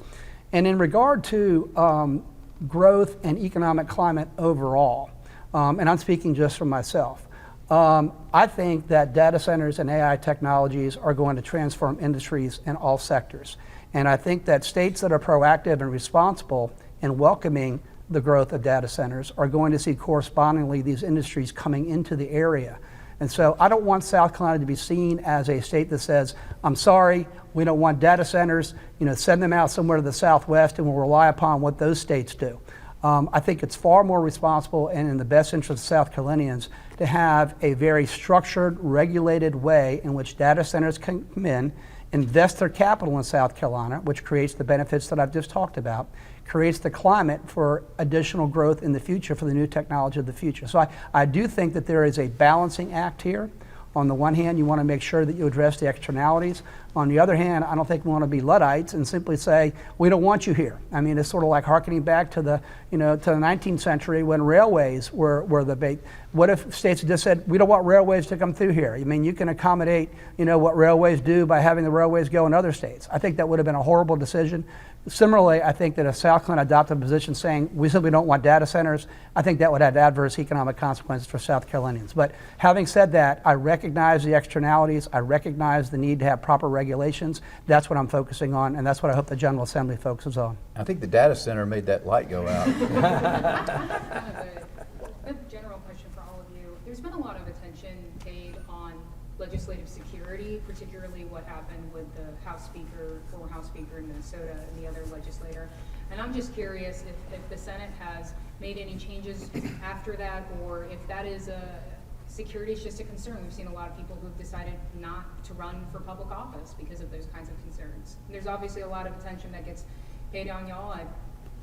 And in regard to growth and economic climate overall, and I'm speaking just for myself, I think that data centers and AI technologies are going to transform industries in all sectors. And I think that states that are proactive and responsible in welcoming the growth of data centers are going to see correspondingly these industries coming into the area. And so I don't want South Carolina to be seen as a state that says, I'm sorry, we don't want data centers, send them out somewhere to the southwest and we'll rely upon what those states do. I think it's far more responsible and in the best interest of South Carolinians to have a very structured, regulated way in which data centers can come in, invest their capital in South Carolina, which creates the benefits that I've just talked about, creates the climate for additional growth in the future for the new technology of the future. So I do think that there is a balancing act here. On the one hand, you want to make sure that you address the externalities. On the other hand, I don't think we want to be Luddites and simply say, we don't want you here. I mean, it's sort of like hearkening back to the, to the 19th century when railways were the big. What if states just said, we don't want railways to come through here? I mean, you can accommodate, what railways do by having the railways go in other states. I think that would have been a horrible decision. Similarly, I think that if South Carolina adopted a position saying we simply don't want data centers, I think that would have adverse economic consequences for South Carolinians. But having said that, I recognize the externalities. I recognize the need to have proper regulations. That's what I'm focusing on, and that's what I hope the General Assembly focuses on. I think the data center made that light go out. A general question for all of you. There's been a lot of attention paid on legislative security, particularly what happened with the former House Speaker in Minnesota and the other legislator. And I'm just curious if the Senate has made any changes after that, or if that is security is just a concern. We've seen a lot of people who've decided not to run for public office because of those kinds of concerns. And there's obviously a lot of attention that gets paid on y'all,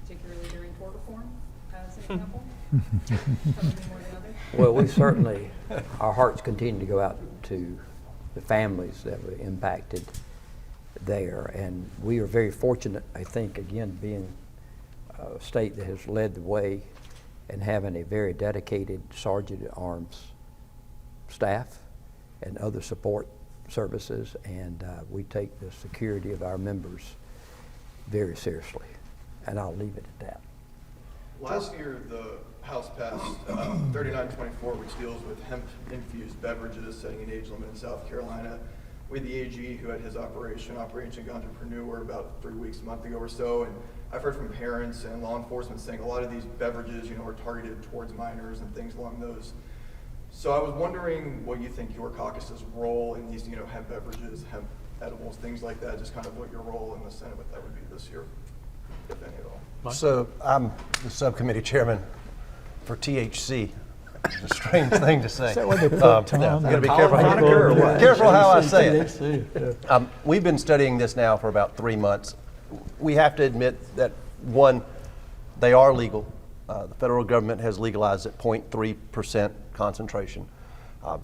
particularly during tort reform, as an example. Some of you more than others. Well, we certainly, our hearts continue to go out to the families that were impacted there. And we are very fortunate, I think, again, being a state that has led the way and having a very dedicated Sergeant at Arms staff and other support services. And we take the security of our members very seriously. And I'll leave it at that. Last year, the House passed 3924, which deals with hemp-infused beverages, setting an age limit in South Carolina. We had the AG who had his Operation Entrepreneur about 3 weeks, a month ago or so, and I've heard from parents and law enforcement saying a lot of these beverages, are targeted towards minors and things along those. So I was wondering what you think your caucus's role in these, hemp beverages, hemp edibles, things like that, just kind of what your role in the Senate with that would be this year, if any at all. So I'm the subcommittee chairman for THC. It's a strange thing to say. Is that what they put, Tom? I'm going to be careful how I say it. We've been studying this now for about 3 months. We have to admit that, one, they are legal. The federal government has legalized at 0.3% concentration.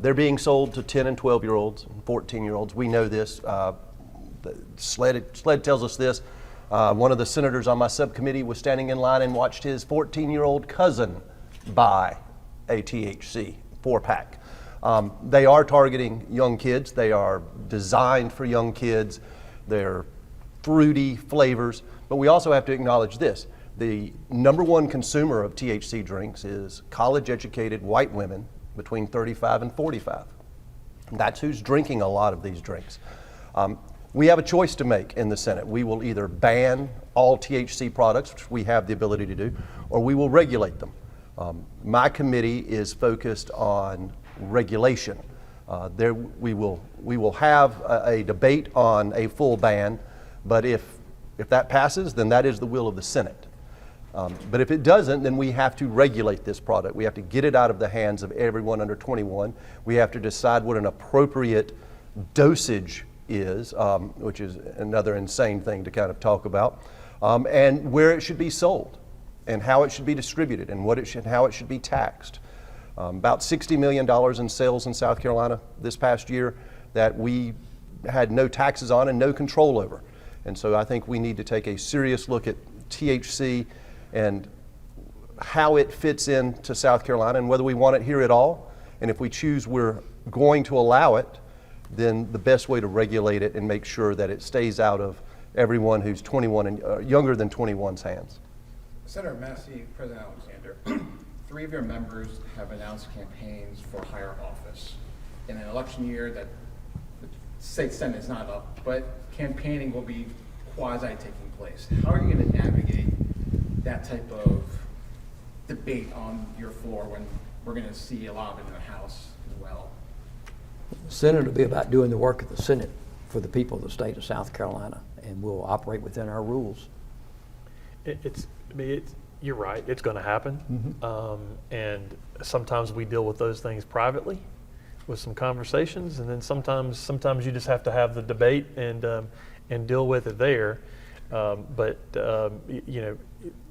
They're being sold to 10 and 12-year-olds and 14-year-olds. We know this. SLED tells us this. One of the senators on my subcommittee was standing in line and watched his 14-year-old cousin buy a THC 4-pack. They are targeting young kids. They are designed for young kids. They're fruity flavors. But we also have to acknowledge this. The number one consumer of THC drinks is college-educated white women between 35 and 45. That's who's drinking a lot of these drinks. We have a choice to make in the Senate. We will either ban all THC products, which we have the ability to do, or we will regulate them. My committee is focused on regulation. We will have a debate on a full ban, but if that passes, then that is the will of the Senate. But if it doesn't, then we have to regulate this product. We have to get it out of the hands of everyone under 21. We have to decide what an appropriate dosage is, which is another insane thing to kind of talk about, and where it should be sold, and how it should be distributed, and how it should be taxed. About $60 million in sales in South Carolina this past year that we had no taxes on and no control over. And so I think we need to take a serious look at THC and how it fits into South Carolina and whether we want it here at all. And if we choose we're going to allow it, then the best way to regulate it and make sure that it stays out of everyone who's 21 and younger than 21's hands. Senator Massey, President Alexander, 3 of your members have announced campaigns for higher office. In an election year that the state Senate is not up, but campaigning will be quasi taking place. How are you going to navigate that type of debate on your floor when we're going to see a lot of it in the House as well? The Senate will be about doing the work of the Senate for the people of the state of South Carolina, and we'll operate within our rules. You're right, it's going to happen. And sometimes we deal with those things privately with some conversations, and then sometimes you just have to have the debate and deal with it there. But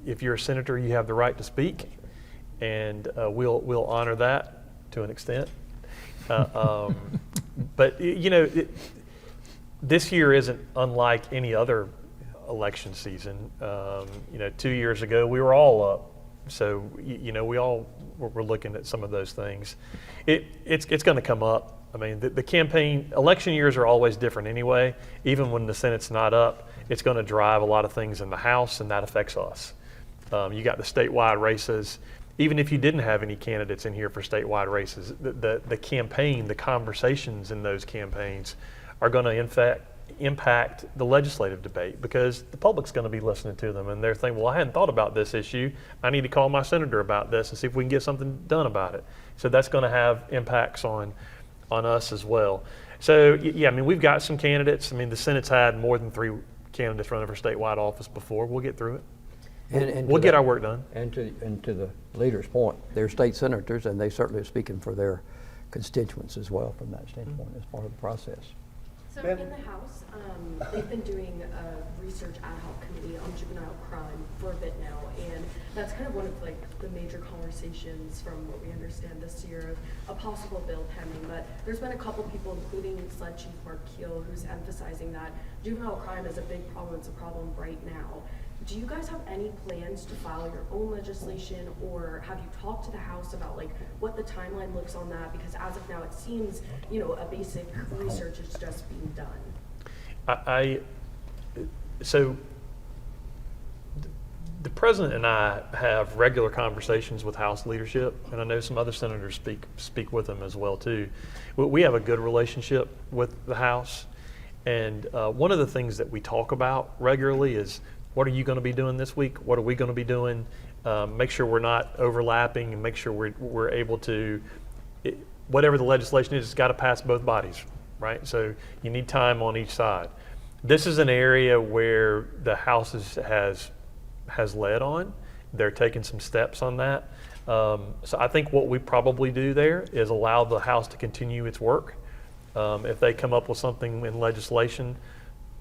if you're a senator, you have the right to speak, and we'll honor that to an extent. But this year isn't unlike any other election season. 2 years ago we were all up, so we all were looking at some of those things. It's going to come up. I mean, the campaign election years are always different anyway. Even when the Senate's not up, it's going to drive a lot of things in the House, and that affects us. You got the statewide races. Even if you didn't have any candidates in here for statewide races, the campaign, the conversations in those campaigns are going to impact the legislative debate, because the public's going to be listening to them, and they're thinking, well, I hadn't thought about this issue. I need to call my senator about this and see if we can get something done about it. So that's going to have impacts on us as well. So yeah, I mean, we've got some candidates. I mean, the Senate's had more than 3 candidates running for statewide office before. We'll get through it. And we'll get our work done. And to the leader's point, they're state senators, and they certainly are speaking for their constituents as well from that standpoint as part of the process. So in the House, they've been doing a research ad hoc committee on juvenile crime for a bit now, and that's kind of one of the major conversations from what we understand this year of a possible bill pending. But there's been a couple people, including SLED Chief Mark Keel, who's emphasizing that juvenile crime is a big problem. It's a problem right now. Do you guys have any plans to file your own legislation, or have you talked to the House about what the timeline looks on that? Because as of now, it seems, a basic research is just being done. So the president and I have regular conversations with House leadership, and I know some other senators speak with them as well too. We have a good relationship with the House, and one of the things that we talk about regularly is, what are you going to be doing this week? What are we going to be doing? Make sure we're not overlapping, and make sure we're able to, whatever the legislation is, it's got to pass both bodies, right? So you need time on each side. This is an area where the House has led on. They're taking some steps on that. So I think what we probably do there is allow the House to continue its work. If they come up with something in legislation,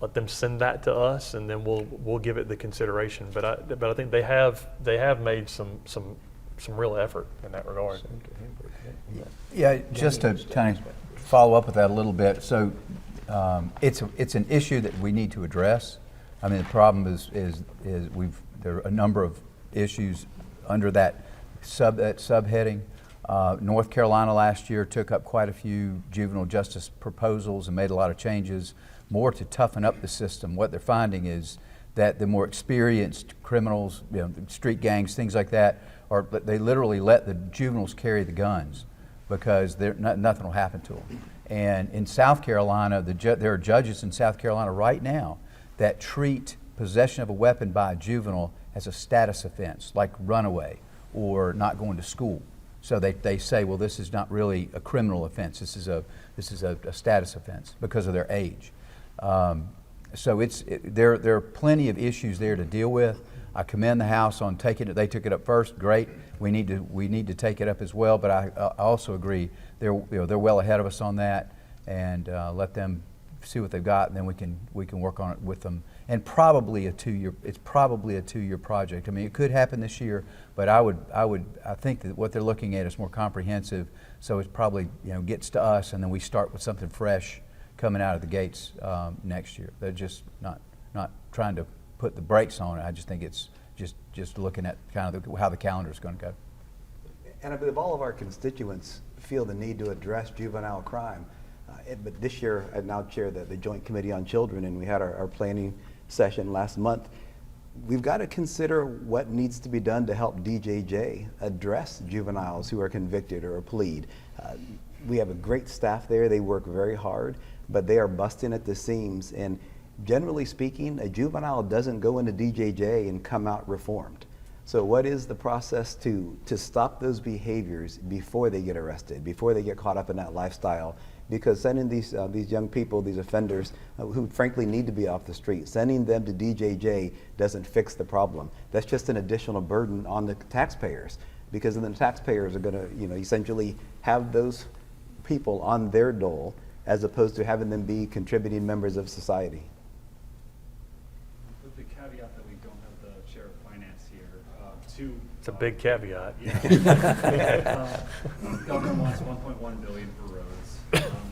let them send that to us, and then we'll give it the consideration. But I think they have made some real effort in that regard. Yeah, just to kind of follow up with that a little bit. So it's an issue that we need to address. I mean, the problem is there are a number of issues under that subheading. North Carolina last year took up quite a few juvenile justice proposals and made a lot of changes, more to toughen up the system. What they're finding is that the more experienced criminals, street gangs, things like that, they literally let the juveniles carry the guns because nothing will happen to them. And in South Carolina, there are judges in South Carolina right now that treat possession of a weapon by a juvenile as a status offense, like runaway or not going to school. So they say, well, this is not really a criminal offense. This is a status offense because of their age. So there are plenty of issues there to deal with. I commend the House on taking it. They took it up first. Great. We need to take it up as well. But I also agree they're well ahead of us on that, and let them see what they've got, and then we can work on it with them. And it's probably a 2-year project. I mean, it could happen this year, but I think that what they're looking at is more comprehensive. So it's probably gets to us, and then we start with something fresh coming out of the gates next year. They're just not trying to put the brakes on it. I just think it's just looking at kind of how the calendar is going to go. And I believe all of our constituents feel the need to address juvenile crime. But this year, I now chair the Joint Committee on Children, and we had our planning session last month. We've got to consider what needs to be done to help DJJ address juveniles who are convicted or plead. We have a great staff there. They work very hard, but they are busting at the seams. And generally speaking, a juvenile doesn't go into DJJ and come out reformed. So what is the process to stop those behaviors before they get arrested, before they get caught up in that lifestyle? Because sending these young people, these offenders, who frankly need to be off the street, sending them to DJJ doesn't fix the problem. That's just an additional burden on the taxpayers, because then the taxpayers are going to, essentially have those people on their dole, as opposed to having them be contributing members of society. With the caveat that we don't have the chair of finance here, it's a big caveat. Yeah. The governor wants $1.1 billion for roads.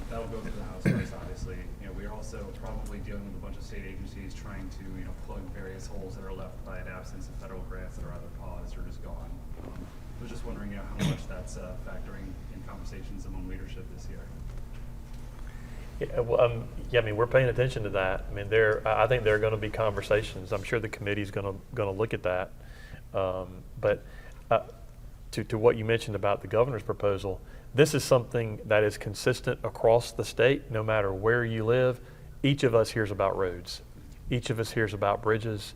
That'll go through the House first, obviously. We're also probably dealing with a bunch of state agencies trying to, plug various holes that are left by an absence of federal grants that are either paused or just gone. I was just wondering, how much that's factoring in conversations among leadership this year. Yeah, we're paying attention to that. I think there are going to be conversations. I'm sure the committee's going to look at that. But to what you mentioned about the governor's proposal, this is something that is consistent across the state, no matter where you live. Each of us hears about roads. Each of us hears about bridges.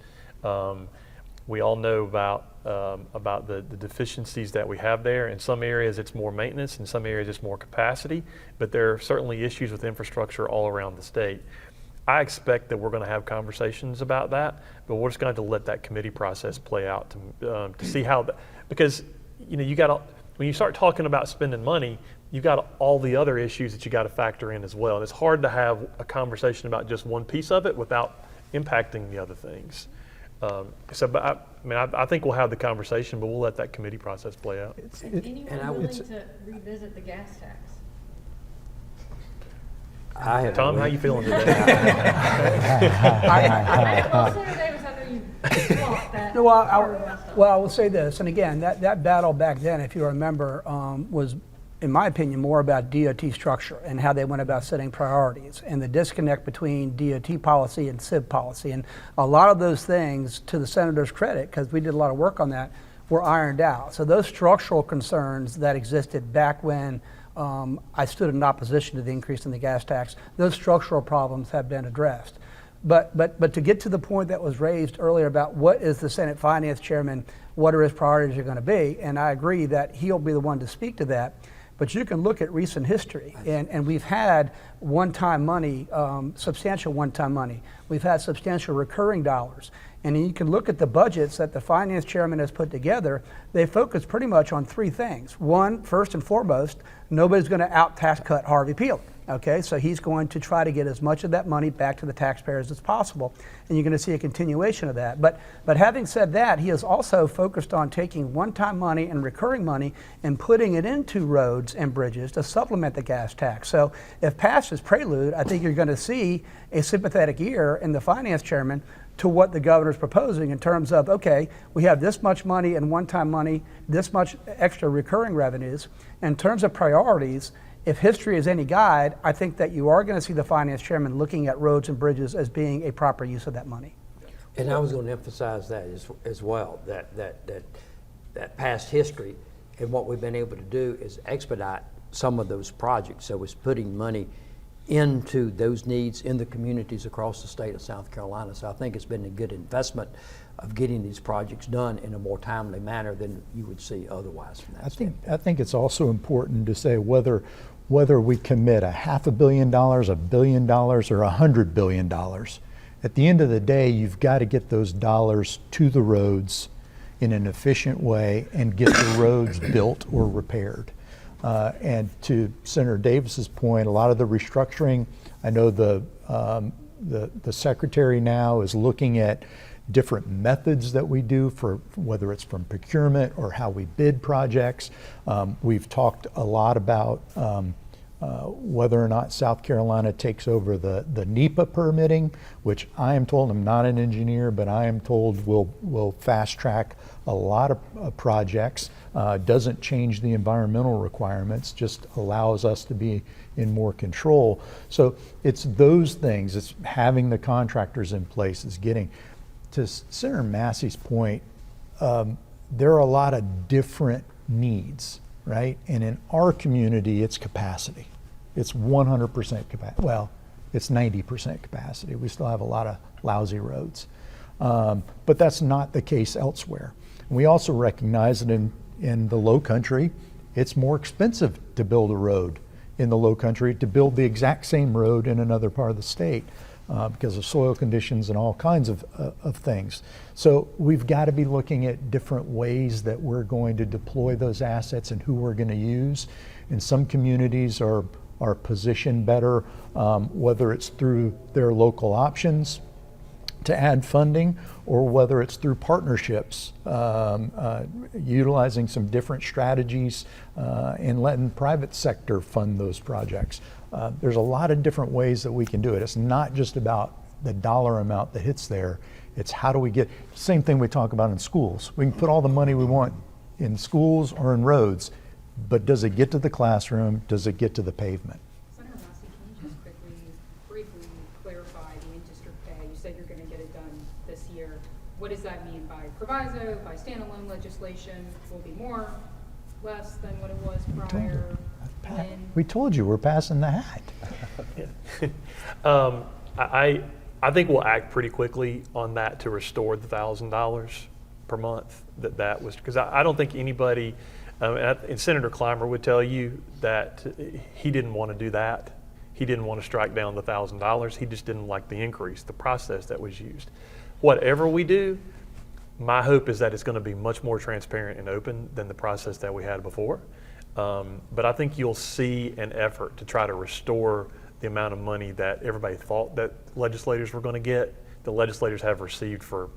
We all know about the deficiencies that we have there. In some areas it's more maintenance, in some areas it's more capacity, but there are certainly issues with infrastructure all around the state. I expect that we're going to have conversations about that, but we're just going to have to let that committee process play out to see how, because you got to, when you start talking about spending money, you've got all the other issues that you got to factor in as well. And it's hard to have a conversation about just one piece of it without impacting the other things. But I think we'll have the conversation, but we'll let that committee process play out. Anyone willing to revisit the gas tax? Tom, how you feeling today? Senator Davis, I know you fought that. Well, I will say this, and again, that battle back then, if you remember, was, in my opinion, more about DOT structure and how they went about setting priorities and the disconnect between DOT policy and civ policy. And a lot of those things, to the senator's credit, because we did a lot of work on that, were ironed out. So those structural concerns that existed back when I stood in opposition to the increase in the gas tax, those structural problems have been addressed. But to get to the point that was raised earlier about what is the Senate Finance Chairman, what are his priorities are going to be, and I agree that he'll be the one to speak to that. But you can look at recent history, and we've had one-time money, substantial one-time money. We've had substantial recurring dollars. And you can look at the budgets that the finance chairman has put together. They focus pretty much on three things. One, first and foremost, nobody's going to out-tax cut Harvey Peeler. Okay, so he's going to try to get as much of that money back to the taxpayers as possible, and you're going to see a continuation of that. But having said that, he is also focused on taking one-time money and recurring money and putting it into roads and bridges to supplement the gas tax. So if passed as prelude, I think you're going to see a sympathetic ear in the finance chairman to what the governor's proposing in terms of, okay, we have this much money and one-time money, this much extra recurring revenues. In terms of priorities, if history is any guide, I think that you are going to see the finance chairman looking at roads and bridges as being a proper use of that money. And I was going to emphasize that as well, that past history and what we've been able to do is expedite some of those projects. So it's putting money into those needs in the communities across the state of South Carolina. So I think it's been a good investment of getting these projects done in a more timely manner than you would see otherwise from that standpoint. I think it's also important to say whether we commit $500 million, $1 billion, or $100 billion, at the end of the day, you've got to get those dollars to the roads in an efficient way and get the roads built or repaired. And to Senator Davis's point, a lot of the restructuring, I know the secretary now is looking at different methods that we do for whether it's from procurement or how we bid projects. We've talked a lot about whether or not South Carolina takes over the NEPA permitting, which I am told, I'm not an engineer, but I am told will fast track a lot of projects. Doesn't change the environmental requirements, just allows us to be in more control. So it's those things, it's having the contractors in place, is getting. To Senator Massey's point, there are a lot of different needs, right? And in our community, it's capacity. It's 100% capacity. Well, it's 90% capacity. We still have a lot of lousy roads. But that's not the case elsewhere. We also recognize that in the low country, it's more expensive to build a road in the low country to build the exact same road in another part of the state because of soil conditions and all kinds of things. So we've got to be looking at different ways that we're going to deploy those assets and who we're going to use. And some communities are positioned better, whether it's through their local options to add funding, or whether it's through partnerships, utilizing some different strategies and letting private sector fund those projects. There's a lot of different ways that we can do it. It's not just about the dollar amount that hits there. It's how do we get, same thing we talk about in schools. We can put all the money we want in schools or in roads, but does it get to the classroom? Does it get to the pavement? Senator Massey, can you just briefly clarify the in-district pay? You said you're going to get it done this year. What does that mean by proviso, by standalone legislation? Will it be more, less than what it was prior? We told you we're passing the hat. I think we'll act pretty quickly on that to restore the $1,000 per month that was, because I don't think anybody, and Senator Clymer would tell you that he didn't want to do that. He didn't want to strike down the $1,000. He just didn't like the increase, the process that was used. Whatever we do, my hope is that it's going to be much more transparent and open than the process that we had before. But I think you'll see an effort to try to restore the amount of money that everybody thought that legislators were going to get. The legislators have received for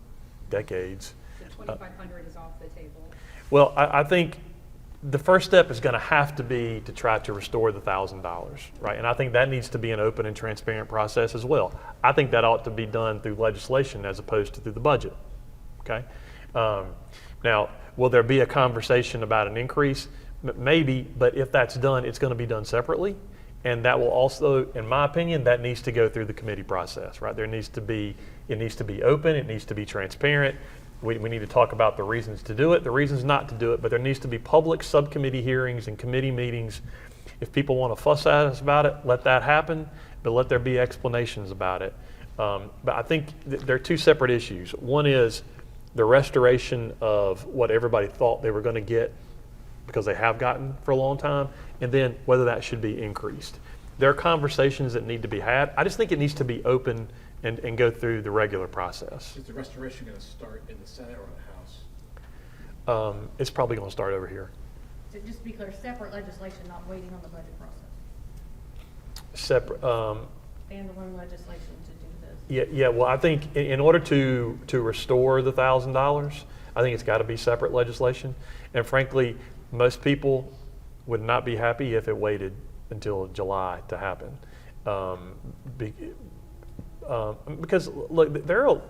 decades. So $2,500 is off the table. Well, I think the first step is going to have to be to try to restore the $1,000, right? And I think that needs to be an open and transparent process as well. I think that ought to be done through legislation as opposed to through the budget, okay? Now, will there be a conversation about an increase? Maybe, but if that's done, it's going to be done separately. And that will also, in my opinion, that needs to go through the committee process, right? It needs to be open, it needs to be transparent. We need to talk about the reasons to do it, the reasons not to do it, but there needs to be public subcommittee hearings and committee meetings. If people want to fuss at us about it, let that happen, but let there be explanations about it. But I think there are two separate issues. One is the restoration of what everybody thought they were going to get because they have gotten for a long time, and then whether that should be increased. There are conversations that need to be had. I just think it needs to be open and go through the regular process. Is the restoration going to start in the Senate or in the House? It's probably going to start over here. So just to be clear, separate legislation, not waiting on the budget process. Separate. Standalone legislation to do this. Yeah. Well, I think in order to restore the $1,000, I think it's got to be separate legislation. And frankly, most people would not be happy if it waited until July to happen. Because look,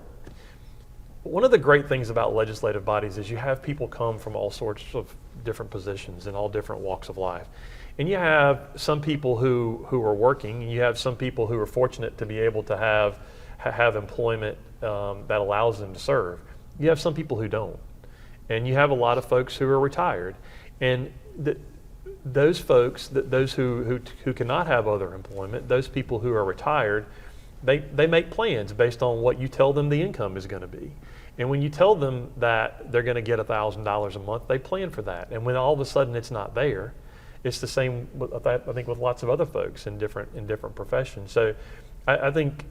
one of the great things about legislative bodies is you have people come from all sorts of different positions in all different walks of life. And you have some people who are working, and you have some people who are fortunate to be able to have employment that allows them to serve. You have some people who don't. And you have a lot of folks who are retired. And those folks, those who cannot have other employment, those people who are retired, they make plans based on what you tell them the income is going to be. And when you tell them that they're going to get $1,000 a month, they plan for that. And when all of a sudden it's not there, it's the same, I think, with lots of other folks in different professions. So I think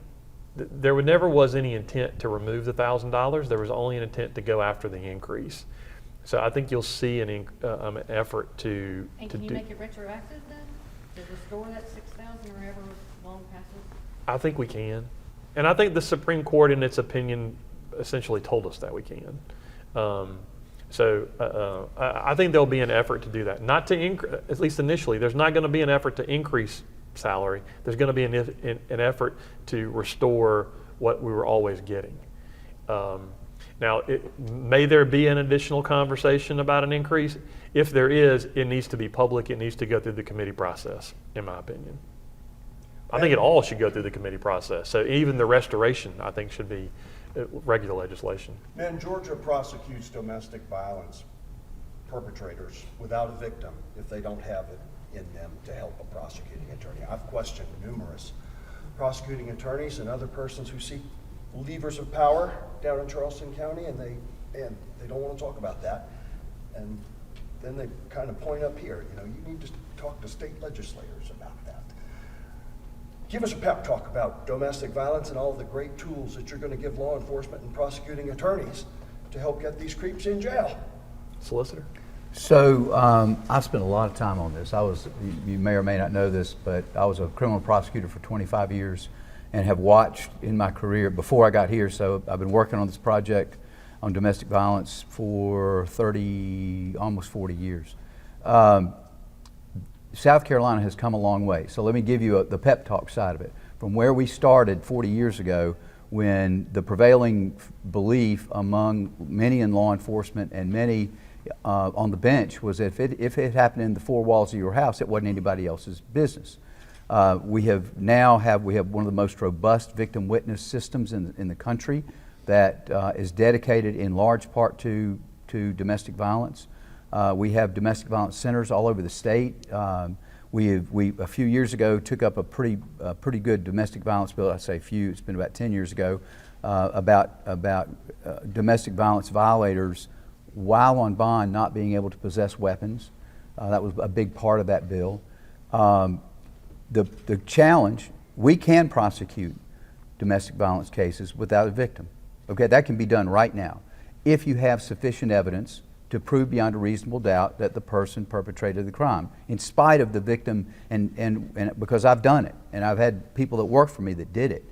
there never was any intent to remove the $1,000. There was only an intent to go after the increase. So I think you'll see an effort to. And can you make it retroactive then? To restore that 6,000 or ever long passes? I think we can. And I think the Supreme Court, in its opinion, essentially told us that we can. I think there'll be an effort to do that. Not to increase, at least initially, there's not going to be an effort to increase salary. There's going to be an effort to restore what we were always getting. Now, may there be an additional conversation about an increase? If there is, it needs to be public. It needs to go through the committee process, in my opinion. I think it all should go through the committee process. So even the restoration, I think, should be regular legislation. And Georgia prosecutes domestic violence perpetrators without a victim if they don't have it in them to help a prosecuting attorney. I've questioned numerous prosecuting attorneys and other persons who seek levers of power down in Charleston County, and they don't want to talk about that. And then they kind of point up here, you need to talk to state legislators about that. Give us a pep talk about domestic violence and all the great tools that you're going to give law enforcement and prosecuting attorneys to help get these creeps in jail. Solicitor? So I've spent a lot of time on this. You may or may not know this, but I was a criminal prosecutor for 25 years and have watched in my career before I got here. So I've been working on this project on domestic violence for almost 40 years. South Carolina has come a long way. So let me give you the pep talk side of it. From where we started 40 years ago, when the prevailing belief among many in law enforcement and many on the bench was if it happened in the four walls of your house, it wasn't anybody else's business. We have one of the most robust victim witness systems in the country that is dedicated in large part to domestic violence. We have domestic violence centers all over the state. We a few years ago took up a pretty good domestic violence bill. I say few; it's been about 10 years ago, about domestic violence violators while on bond not being able to possess weapons. That was a big part of that bill. The challenge: we can prosecute domestic violence cases without a victim. Okay, that can be done right now if you have sufficient evidence to prove beyond a reasonable doubt that the person perpetrated the crime, in spite of the victim, and because I've done it, and I've had people that work for me that did it.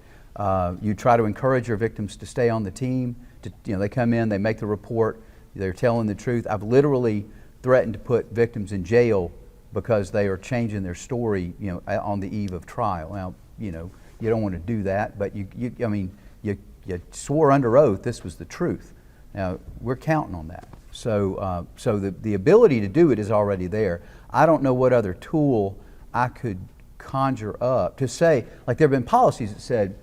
You try to encourage your victims to stay on the team. They come in, they make the report, they're telling the truth. I've literally threatened to put victims in jail because they are changing their story, on the eve of trial. Now, you don't want to do that, but you swore under oath this was the truth. Now, we're counting on that. So the ability to do it is already there. I don't know what other tool I could conjure up to say, like there have been policies that said,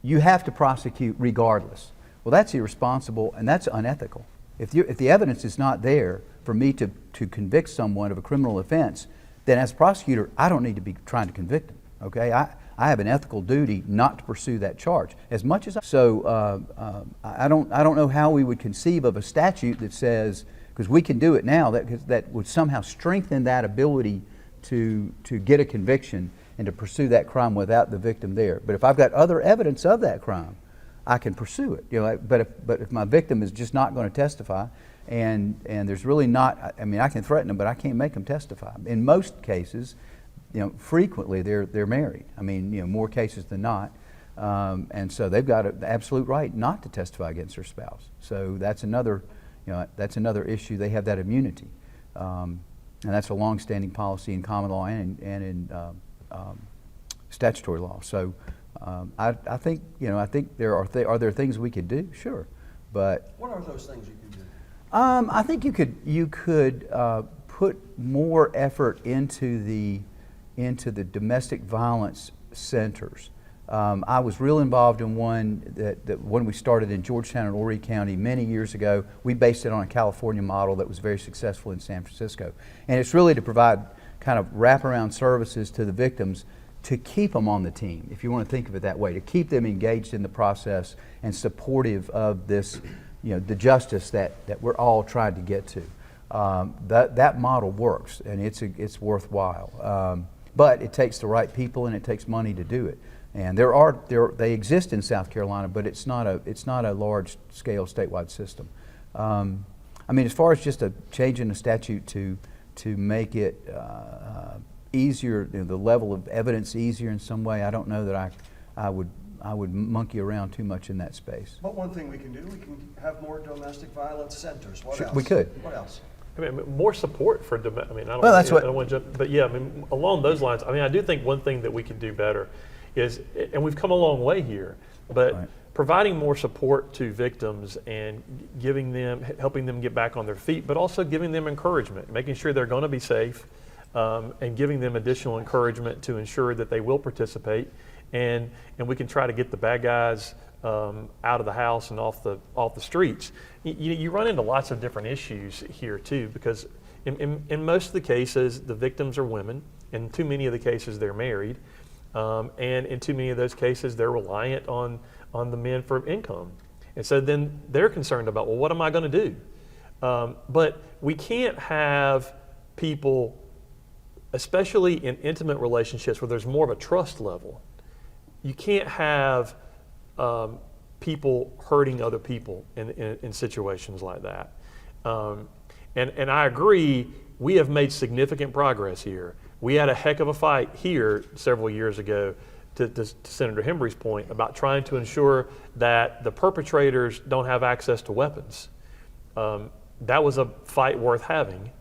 you have to prosecute regardless. Well, that's irresponsible and that's unethical. If the evidence is not there for me to convict someone of a criminal offense, then as a prosecutor, I don't need to be trying to convict them, okay? I have an ethical duty not to pursue that charge as much as I don't know how we would conceive of a statute that says, because we can do it now, that would somehow strengthen that ability to get a conviction and to pursue that crime without the victim there. But if I've got other evidence of that crime, I can pursue it. But if my victim is just not going to testify, and there's really not, I can threaten them, but I can't make them testify. In most cases, frequently they're married. More cases than not, and so they've got the absolute right not to testify against their spouse. So that's another issue. They have that immunity, and that's a long-standing policy in common law and in statutory law. So I think are there things we could do? Sure, but what are those things you can do? I think you could put more effort into the domestic violence centers. I was real involved in one that when we started in Georgetown and Horry County many years ago. We based it on a California model that was very successful in San Francisco. And it's really to provide kind of wraparound services to the victims to keep them on the team, if you want to think of it that way, to keep them engaged in the process and supportive of this, the justice that we're all trying to get to. That model works, and it's worthwhile. But it takes the right people and it takes money to do it. And they exist in South Carolina, but it's not a large scale statewide system. As far as just changing a statute to make it easier, the level of evidence easier in some way, I don't know that I would monkey around too much in that space. But one thing we can do, we can have more domestic violence centers. What else? We could. What else? More support for along those lines. I do think one thing that we can do better is, and we've come a long way here, but right. Providing more support to victims and helping them get back on their feet, but also giving them encouragement, making sure they're going to be safe, and giving them additional encouragement to ensure that they will participate, and we can try to get the bad guys out of the house and off the streets. You run into lots of different issues here too, because in most of the cases the victims are women, and too many of the cases they're married. And in too many of those cases, they're reliant on the men for income. And so then they're concerned about, well, what am I going to do? But we can't have people, especially in intimate relationships where there's more of a trust level, you can't have people hurting other people in situations like that. And I agree, we have made significant progress here. We had a heck of a fight here several years ago, to Senator Hembree's point, about trying to ensure that the perpetrators don't have access to weapons. That was a fight worth having,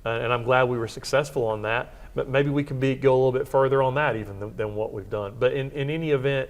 and I'm glad we were successful on that. But maybe we can go a little bit further on that even than what we've done. But in any event,